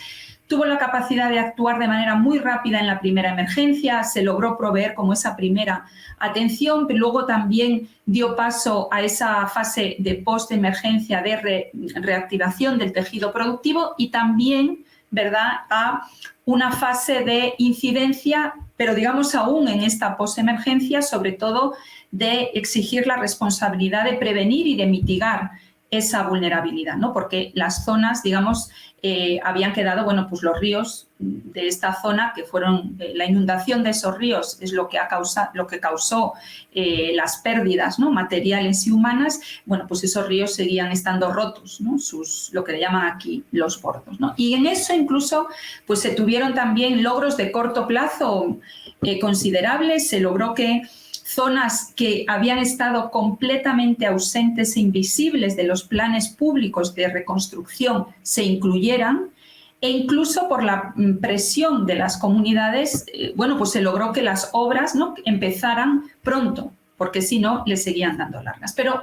Tuvo la capacidad de actuar de manera muy rápida en la primera emergencia, se logró proveer como esa primera atención, pero luego también dio paso a esa fase de post-emergencia de reactivación del tejido productivo y también, ¿verdad?, a una fase de incidencia, pero digamos aún en esta postemergencia, sobre todo de exigir la responsabilidad de prevenir y de mitigar esa vulnerabilidad, ¿no? Porque las zonas, digamos, habían quedado, bueno, pues los ríos de esta zona, que fueron la inundación de esos ríos, es lo que causó las pérdidas, ¿no?, materiales y humanas. Bueno, pues esos ríos seguían estando rotos, ¿no?, lo que le llaman aquí los bordos, ¿no? Y en eso incluso pues se tuvieron también logros de corto plazo considerables. Se logró que zonas que habían estado completamente ausentes e invisibles de los planes públicos de reconstrucción se incluyeran, e incluso por la presión de las comunidades, bueno, pues se logró que las obras, ¿no?, empezaran pronto, porque si no, le seguían dando largas. Pero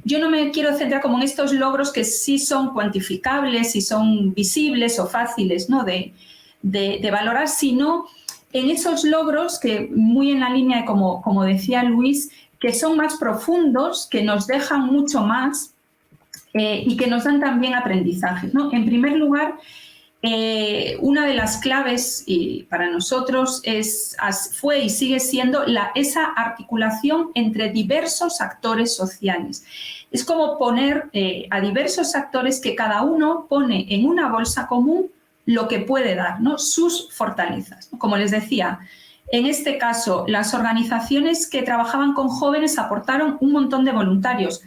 yo no me quiero centrar como en estos logros que sí son cuantificables, sí son visibles o fáciles, ¿no?, de valorar, sino en esos logros que, muy en la línea de como decía Luis, que son más profundos, que nos dejan mucho más y que nos dan también aprendizajes, ¿no? En primer lugar, una de las claves para nosotros fue y sigue siendo esa articulación entre diversos actores sociales. Es como poner a diversos actores que cada uno pone en una bolsa común lo que puede dar, ¿no?, sus fortalezas. Como les decía, en este caso, las organizaciones que trabajaban con jóvenes aportaron un montón de voluntarios.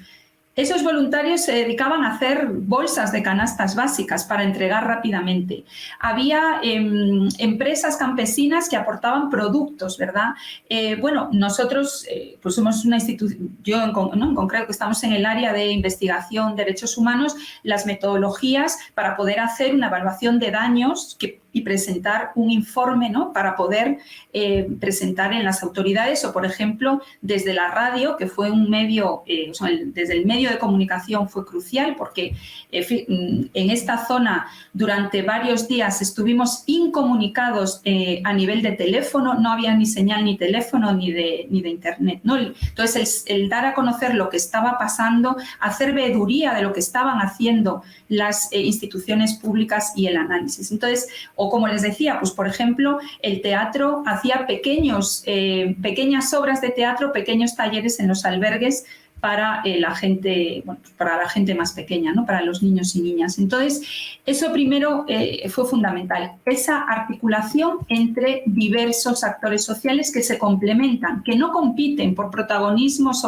Esos voluntarios se dedicaban a hacer bolsas de canastas básicas para entregar rápidamente. Había empresas campesinas que aportaban productos, ¿verdad? Bueno, nosotros pues somos una institución, yo en concreto que estamos en el área de investigación de derechos humanos, las metodologías para poder hacer una evaluación de daños y presentar un informe, ¿no?, para poder presentar en las autoridades o, por ejemplo, desde la radio, que fue un medio, desde el medio de comunicación fue crucial porque en esta zona durante varios días estuvimos incomunicados a nivel de teléfono, no había ni señal ni teléfono ni de internet, ¿no? Entonces, el dar a conocer lo que estaba pasando, hacer veeduría de lo que estaban haciendo las instituciones públicas y el análisis. Entonces, o como les decía, pues por ejemplo, el teatro hacía pequeñas obras de teatro, pequeños talleres en los albergues para la gente, bueno, para la gente más pequeña, ¿no?, para los niños y niñas. Entonces, eso primero fue fundamental, esa articulación entre diversos actores sociales que se complementan, que no compiten por protagonismos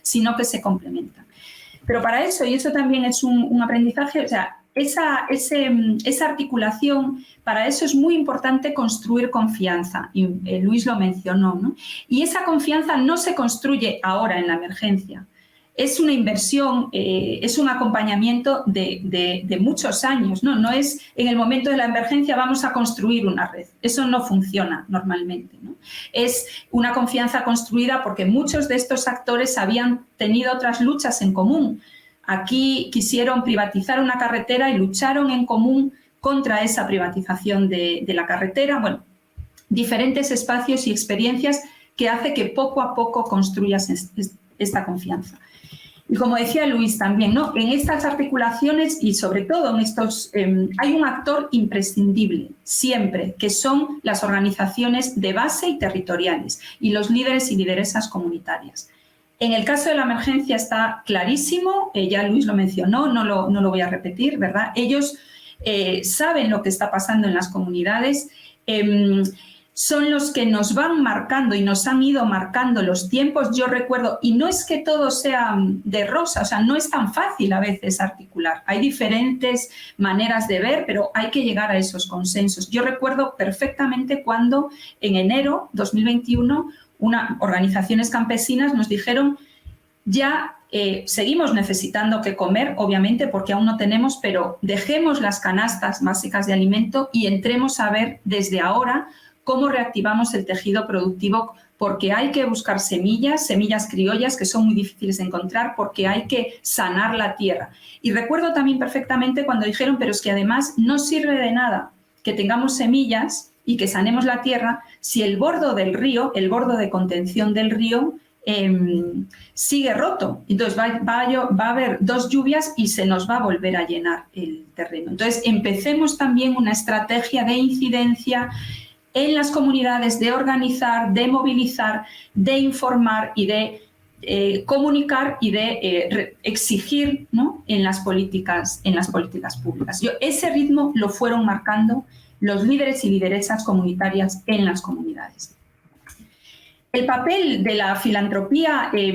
sino que se complementan. Pero para eso, y eso también es un aprendizaje, o sea, esa articulación, para eso es muy importante construir confianza, y Luis lo mencionó, ¿no? Y esa confianza no se construye ahora en la emergencia, es una inversión, es un acompañamiento de muchos años, ¿no? No es en el momento de la emergencia vamos a construir una red, eso no funciona normalmente, ¿no? Es una confianza construida porque muchos de estos actores habían tenido otras luchas en común. Aquí quisieron privatizar una carretera y lucharon en común contra esa privatización de la carretera. Bueno, diferentes espacios y experiencias que hace que poco a poco construyas esta confianza. Y como decía Luis también, ¿no? En estas articulaciones y sobre todo en estos, hay un actor imprescindible siempre, que son las organizaciones de base y territoriales y los líderes y lideresas comunitarias. En el caso de la emergencia está clarísimo, ya Luis lo mencionó, no lo voy a repetir, ¿verdad? Ellos saben lo que está pasando en las comunidades, son los que nos van marcando y nos han ido marcando los tiempos. Yo recuerdo, y no es que todo sea de rosa, o sea, no es tan fácil a veces articular. Hay diferentes maneras de ver, pero hay que llegar a esos consensos. Yo recuerdo perfectamente cuando en enero 2021 organizaciones campesinas nos dijeron ya seguimos necesitando que comer, obviamente, porque aún no tenemos, pero dejemos las canastas básicas de alimento y entremos a ver desde ahora cómo reactivamos el tejido productivo, porque hay que buscar semillas criollas que son muy difíciles de encontrar, porque hay que sanar la tierra. Y recuerdo también perfectamente cuando dijeron, pero es que además no sirve de nada que tengamos semillas y que sanemos la tierra si el bordo del río, el bordo de contención del río, sigue roto. Entonces va a haber 2 lluvias y se nos va a volver a llenar el terreno. Entonces empecemos también una estrategia de incidencia en las comunidades, de organizar, de movilizar, de informar y de comunicar y de exigir, ¿no? en las políticas públicas. Ese ritmo lo fueron marcando los líderes y lideresas comunitarias en las comunidades. El papel de la filantropía, he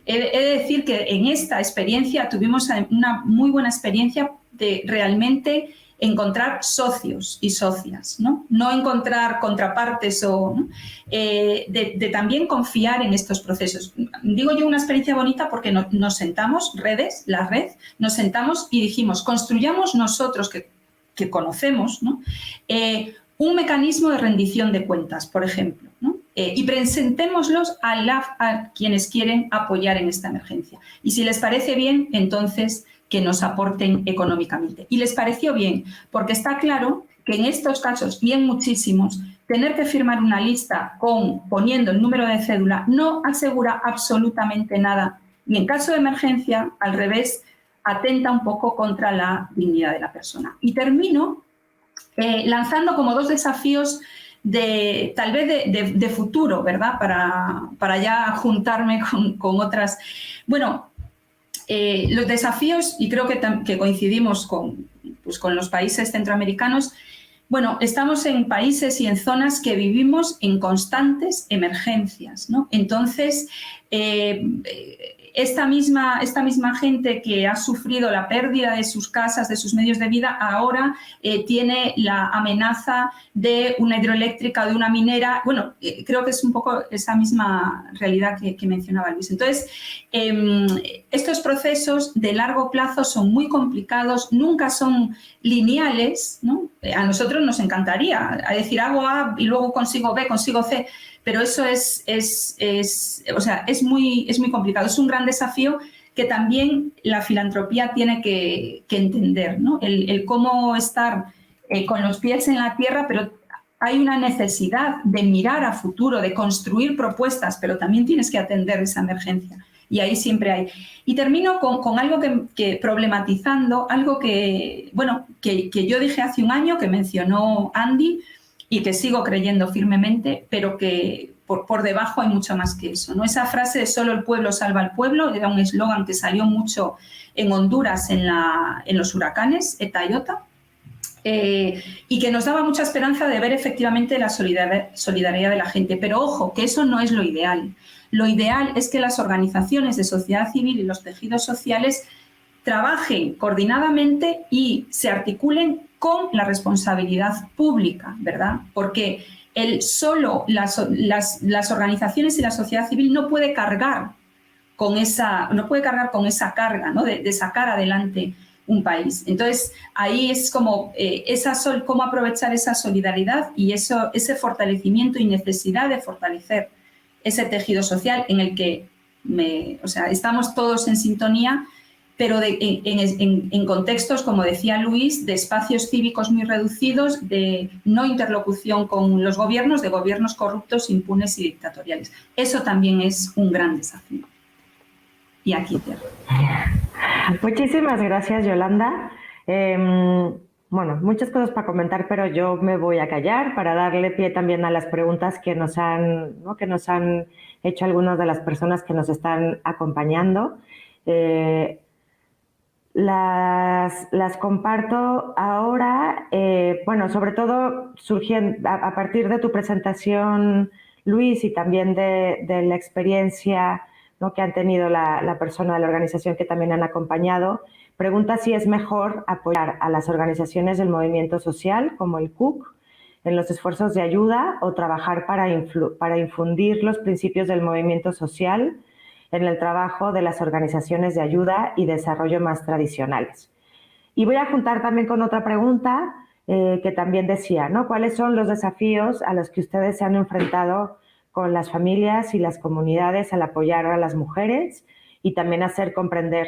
de decir que en esta experiencia tuvimos una muy buena experiencia de realmente encontrar socios y socias, no encontrar contrapartes ¿no? De también confiar en estos procesos. Digo yo una experiencia bonita porque nos sentamos, la red, nos sentamos y dijimos, construyamos nosotros que conocemos, ¿no? Un mecanismo de rendición de cuentas, por ejemplo, ¿no? Y presentémoslos a quienes quieren apoyar en esta emergencia. Y si les parece bien, entonces que nos aporten económicamente. Y les pareció bien, porque está claro que en estos casos y en muchísimos, tener que firmar una lista poniendo el número de cédula no asegura absolutamente nada. Y en caso de emergencia, al revés, atenta un poco contra la dignidad de la persona. Y termino lanzando como 2 desafíos tal vez de futuro, ¿verdad? Para ya juntarme con otras. Bueno, los desafíos, y creo que coincidimos con los países centroamericanos, bueno, estamos en países y en zonas que vivimos en constantes emergencias, ¿no? Entonces, esta misma gente que ha sufrido la pérdida de sus casas, de sus medios de vida, ahora tiene la amenaza de una hidroeléctrica, de una minera. Bueno, creo que es un poco esa misma realidad que mencionaba Luis. Entonces, estos procesos de largo plazo son muy complicados, nunca son lineales, ¿no? A nosotros nos encantaría decir hago A y luego consigo B, consigo C, pero eso es muy complicado. Es un gran desafío que también la filantropía tiene que entender, ¿no? El cómo estar con los pies en la tierra, pero hay una necesidad de mirar a futuro, de construir propuestas, pero también tienes que atender esa emergencia. Y ahí siempre hay. Y termino con algo que problematizando, algo que yo dije hace un año, que mencionó Andy, y que sigo creyendo firmemente, pero que por debajo hay mucho más que eso, ¿no? Esa frase de solo el pueblo salva al pueblo era un eslogan que salió mucho en Honduras en los huracanes, Eta y Ota, y que nos daba mucha esperanza de ver efectivamente la solidaridad de la gente. Pero ojo, que eso no es lo ideal. Lo ideal es que las organizaciones de sociedad civil y los tejidos sociales trabajen coordinadamente y se articulen con la responsabilidad pública, ¿verdad? Porque solo las organizaciones y la sociedad civil no puede cargar con esa carga, ¿no? de sacar adelante un país. Entonces, ahí es como cómo aprovechar esa solidaridad y ese fortalecimiento y necesidad de fortalecer ese tejido social en el que estamos todos en sintonía, pero en contextos, como decía Luis, de espacios cívicos muy reducidos, de no interlocución con los gobiernos, de gobiernos corruptos, impunes y dictatoriales. Eso también es un gran desafío. y a Kitter. Muchísimas gracias, Yolanda. Bueno, muchas cosas para comentar, pero yo me voy a callar para darle pie también a las preguntas que nos han hecho algunas de las personas que nos están acompañando. Las comparto ahora, bueno, sobre todo surgiendo a partir de tu presentación, Luis, y también de la experiencia, ¿no?, que han tenido la persona de la organización que también han acompañado. Pregunta si es mejor apoyar a las organizaciones del movimiento social, como el CUC, en los esfuerzos de ayuda o trabajar para infundir los principios del movimiento social en el trabajo de las organizaciones de ayuda y desarrollo más tradicionales. Y voy a juntar también con otra pregunta que también decía, ¿no? ¿Cuáles son los desafíos a los que ustedes se han enfrentado con las familias y las comunidades al apoyar a las mujeres y también hacer comprender,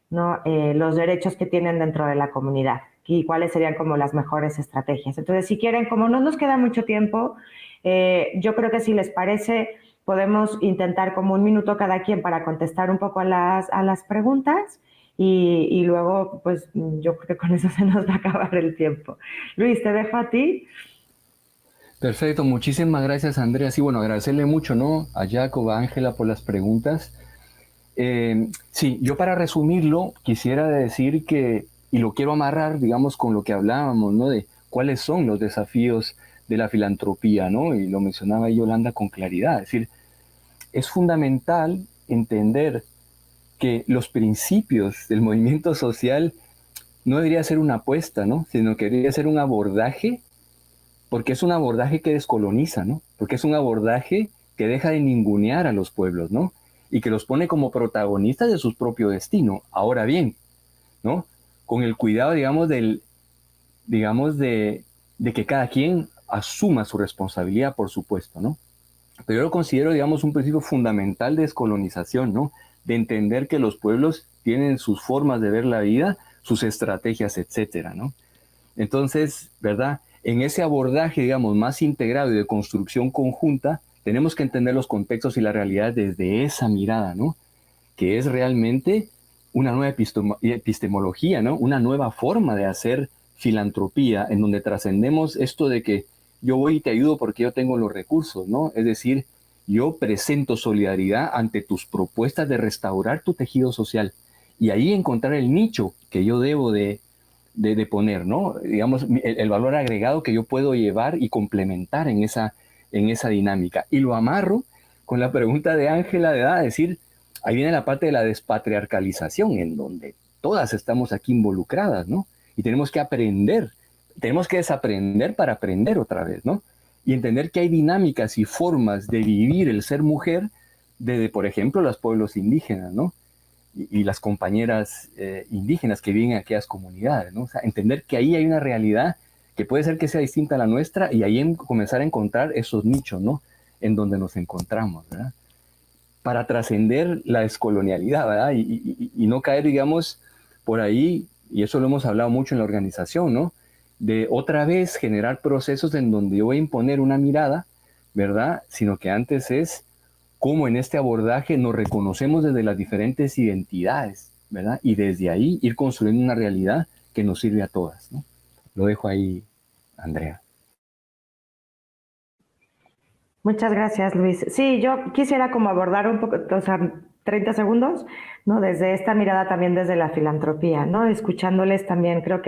¿no?, los derechos que tienen dentro de la comunidad y cuáles serían como las mejores estrategias? Entonces, si quieren, como no nos queda mucho tiempo, yo creo que si les parece, podemos intentar como 1 minuto cada quien para contestar un poco a las preguntas y luego, pues yo creo que con eso se nos va a acabar el tiempo. Luis, te dejo a ti. Perfecto, muchísimas gracias, Andrea. Sí, bueno, agradecerle mucho, ¿no?, a Jacob, a Ángela por las preguntas. Sí, yo para resumirlo quisiera decir que, y lo quiero amarrar, digamos, con lo que hablábamos, ¿no?, de cuáles son los desafíos de la filantropía, ¿no?, y lo mencionaba Yolanda con claridad. Es decir, es fundamental entender que los principios del movimiento social no debería ser una apuesta, ¿no?, sino que debería ser un abordaje, porque es un abordaje que descoloniza, ¿no?, porque es un abordaje que deja de ningunear a los pueblos, ¿no?, y que los pone como protagonistas de su propio destino. Ahora bien, ¿no?, con el cuidado, digamos, de que cada quien asuma su responsabilidad, por supuesto, ¿no? Pero yo lo considero, digamos, un principio fundamental de descolonización, ¿no?, de entender que los pueblos tienen sus formas de ver la vida, sus estrategias, etcétera, ¿no? Entonces, ¿verdad?, en ese abordaje, digamos, más integrado y de construcción conjunta, tenemos que entender los contextos y la realidad desde esa mirada, ¿no?, que es realmente una nueva epistemología, ¿no?, una nueva forma de hacer filantropía, en donde trascendemos esto de que yo voy y te ayudo porque yo tengo los recursos, ¿no? Es decir, yo presento solidaridad ante tus propuestas de restaurar tu tejido social y ahí encontrar el nicho que yo debo de poner, ¿no? Digamos, el valor agregado que yo puedo llevar y complementar en esa dinámica. Y lo amarro con la pregunta de Ángela, de decir, ahí viene la parte de la despatriarcalización, en donde todas estamos aquí involucradas, ¿no? Y tenemos que aprender, tenemos que desaprender para aprender otra vez, ¿no? Y entender que hay dinámicas y formas de vivir el ser mujer desde, por ejemplo, los pueblos indígenas, ¿no? Y las compañeras indígenas que viven en aquellas comunidades, ¿no? O sea, entender que ahí hay una realidad que puede ser que sea distinta a la nuestra y ahí comenzar a encontrar esos nichos, ¿no?, en donde nos encontramos, ¿verdad?, para trascender la descolonialidad, ¿verdad?, y no caer, digamos, por ahí, y eso lo hemos hablado mucho en la organización, ¿no?, de otra vez generar procesos en donde yo voy a imponer una mirada, ¿verdad?, sino que antes es cómo en este abordaje nos reconocemos desde las diferentes identidades, ¿verdad?, y desde ahí ir construyendo una realidad que nos sirve a todas, ¿no? Lo dejo ahí, Andrea. Muchas gracias, Luis. Sí, yo quisiera como abordar un poco, o sea, 30 segundos, ¿no?, desde esta mirada también desde la filantropía, ¿no?, escuchándoles también. Creo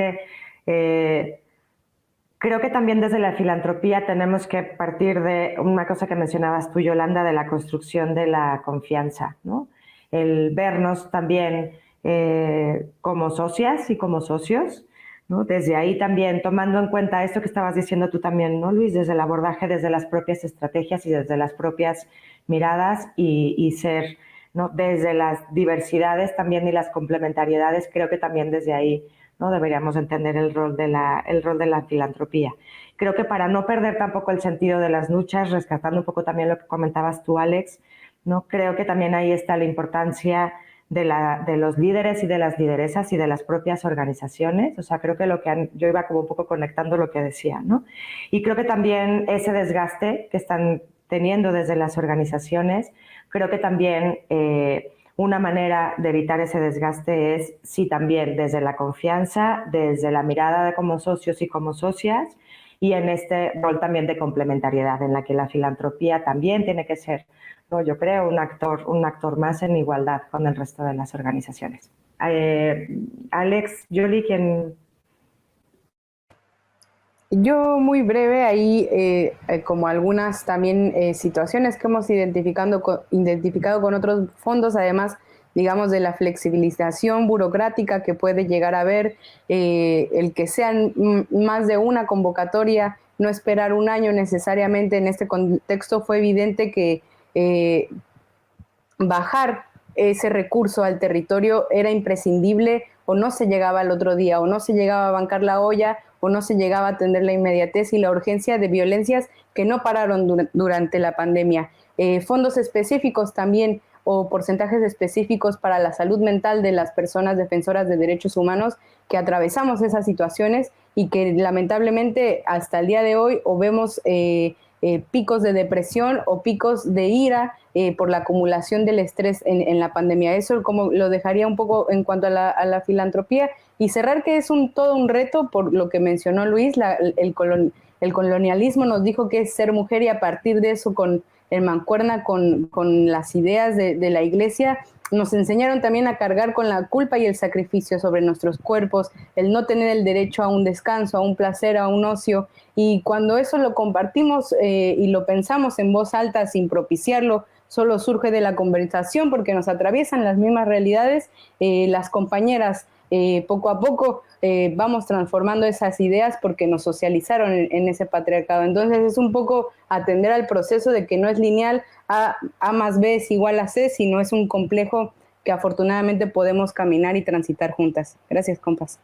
que también desde la filantropía tenemos que partir de una cosa que mencionabas tú, Yolanda, de la construcción de la confianza, ¿no? El vernos también como socias y como socios, ¿no? Desde ahí también, tomando en cuenta esto que estabas diciendo tú también, ¿no, Luis? Desde el abordaje, desde las propias estrategias y desde las propias miradas y ser, ¿no?, desde las diversidades también y las complementariedades, creo que también desde ahí, ¿no?, deberíamos entender el rol de la filantropía. Creo que para no perder tampoco el sentido de las luchas, rescatando un poco también lo que comentabas tú, Alex, ¿no?, creo que también ahí está la importancia de los líderes y de las lideresas y de las propias organizaciones. O sea, creo que yo iba como un poco conectando lo que decía, ¿no? Y creo que también ese desgaste que están teniendo desde las organizaciones, creo que también una manera de evitar ese desgaste es, sí, también desde la confianza, desde la mirada de como socios y como socias, y en este rol también de complementariedad, en la que la filantropía también tiene que ser, ¿no?, yo creo, un actor más en igualdad con el resto de las organizaciones. Alex, Julie, ¿quién? Yo muy breve ahí, como algunas también situaciones que hemos identificado con otros fondos, además, digamos, de la flexibilización burocrática que puede llegar a haber, el que sean más de una convocatoria, no esperar un año necesariamente. En este contexto fue evidente que bajar ese recurso al territorio era imprescindible, o no se llegaba al otro día, o no se llegaba a bancar la olla, o no se llegaba a atender la inmediatez y la urgencia de violencias que no pararon durante la pandemia. Fondos específicos también, o porcentajes específicos para la salud mental de las personas defensoras de derechos humanos que atravesamos esas situaciones y que lamentablemente hasta el día de hoy o vemos picos de depresión o picos de ira por la acumulación del estrés en la pandemia. Eso como lo dejaría un poco en cuanto a la filantropía, y cerrar que es todo un reto, por lo que mencionó Luis. El colonialismo nos dijo que es ser mujer, y a partir de eso, en mancuerna con las ideas de la iglesia, nos enseñaron también a cargar con la culpa y el sacrificio sobre nuestros cuerpos, el no tener el derecho a un descanso, a un placer, a un ocio. Y cuando eso lo compartimos y lo pensamos en voz alta sin propiciarlo, solo surge de la conversación porque nos atraviesan las mismas realidades. Las compañeras poco a poco vamos transformando esas ideas porque nos socializaron en ese patriarcado. Entonces es un poco atender al proceso de que no es lineal, A más B es igual a C, sino es un complejo que afortunadamente podemos caminar y transitar juntas. Gracias, compas.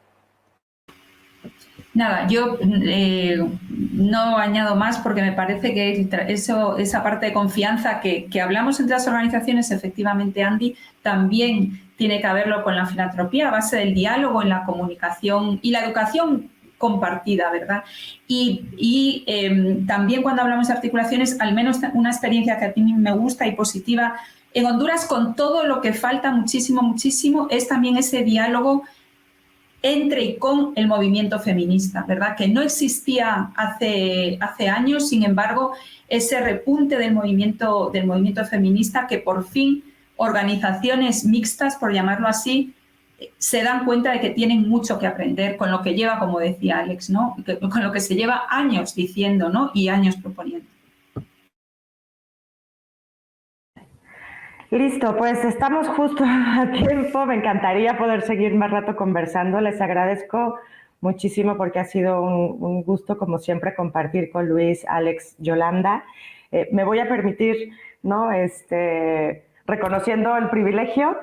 Nada, yo no añado más porque me parece que esa parte de confianza que hablamos entre las organizaciones, efectivamente, Andy, también tiene que haberlo con la filantropía a base del diálogo, en la comunicación y la educación compartida, ¿verdad? Y también cuando hablamos de articulaciones, al menos una experiencia que a mí me gusta y positiva, en Honduras, con todo lo que falta muchísimo, es también ese diálogo entre y con el movimiento feminista, ¿verdad? Que no existía hace años, sin embargo, ese repunte del movimiento feminista, que por fin organizaciones mixtas, por llamarlo así, se dan cuenta de que tienen mucho que aprender con lo que lleva, como decía Alex, ¿no? Con lo que se lleva años diciendo, ¿no? Y años proponiendo. Listo, pues estamos justo a tiempo. Me encantaría poder seguir más rato conversando. Les agradezco muchísimo porque ha sido un gusto, como siempre, compartir con Luis, Alex, Yolanda. Me voy a permitir, ¿no?, reconociendo el privilegio,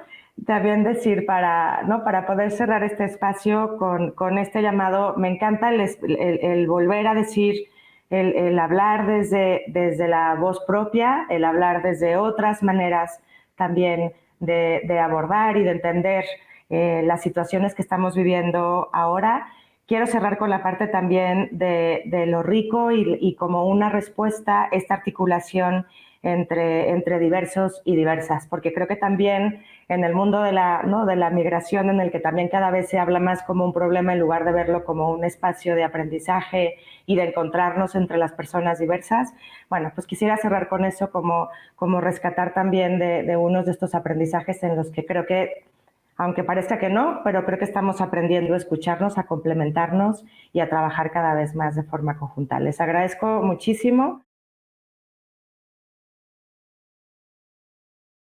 también decir para poder cerrar este espacio con este llamado. Me encanta el volver a decir, el hablar desde la voz propia, el hablar desde otras maneras también de abordar y de entender las situaciones que estamos viviendo ahora. Quiero cerrar con la parte también de lo rico y como una respuesta, esta articulación entre diversos y diversas, porque creo que también en el mundo de la migración, en el que también cada vez se habla más como un problema en lugar de verlo como un espacio de aprendizaje y de encontrarnos entre las personas diversas, bueno, pues quisiera cerrar con eso, como rescatar también de unos de estos aprendizajes en los que creo que, aunque parezca que no, pero creo que estamos aprendiendo a escucharnos, a complementarnos y a trabajar cada vez más de forma conjunta. Les agradezco muchísimo.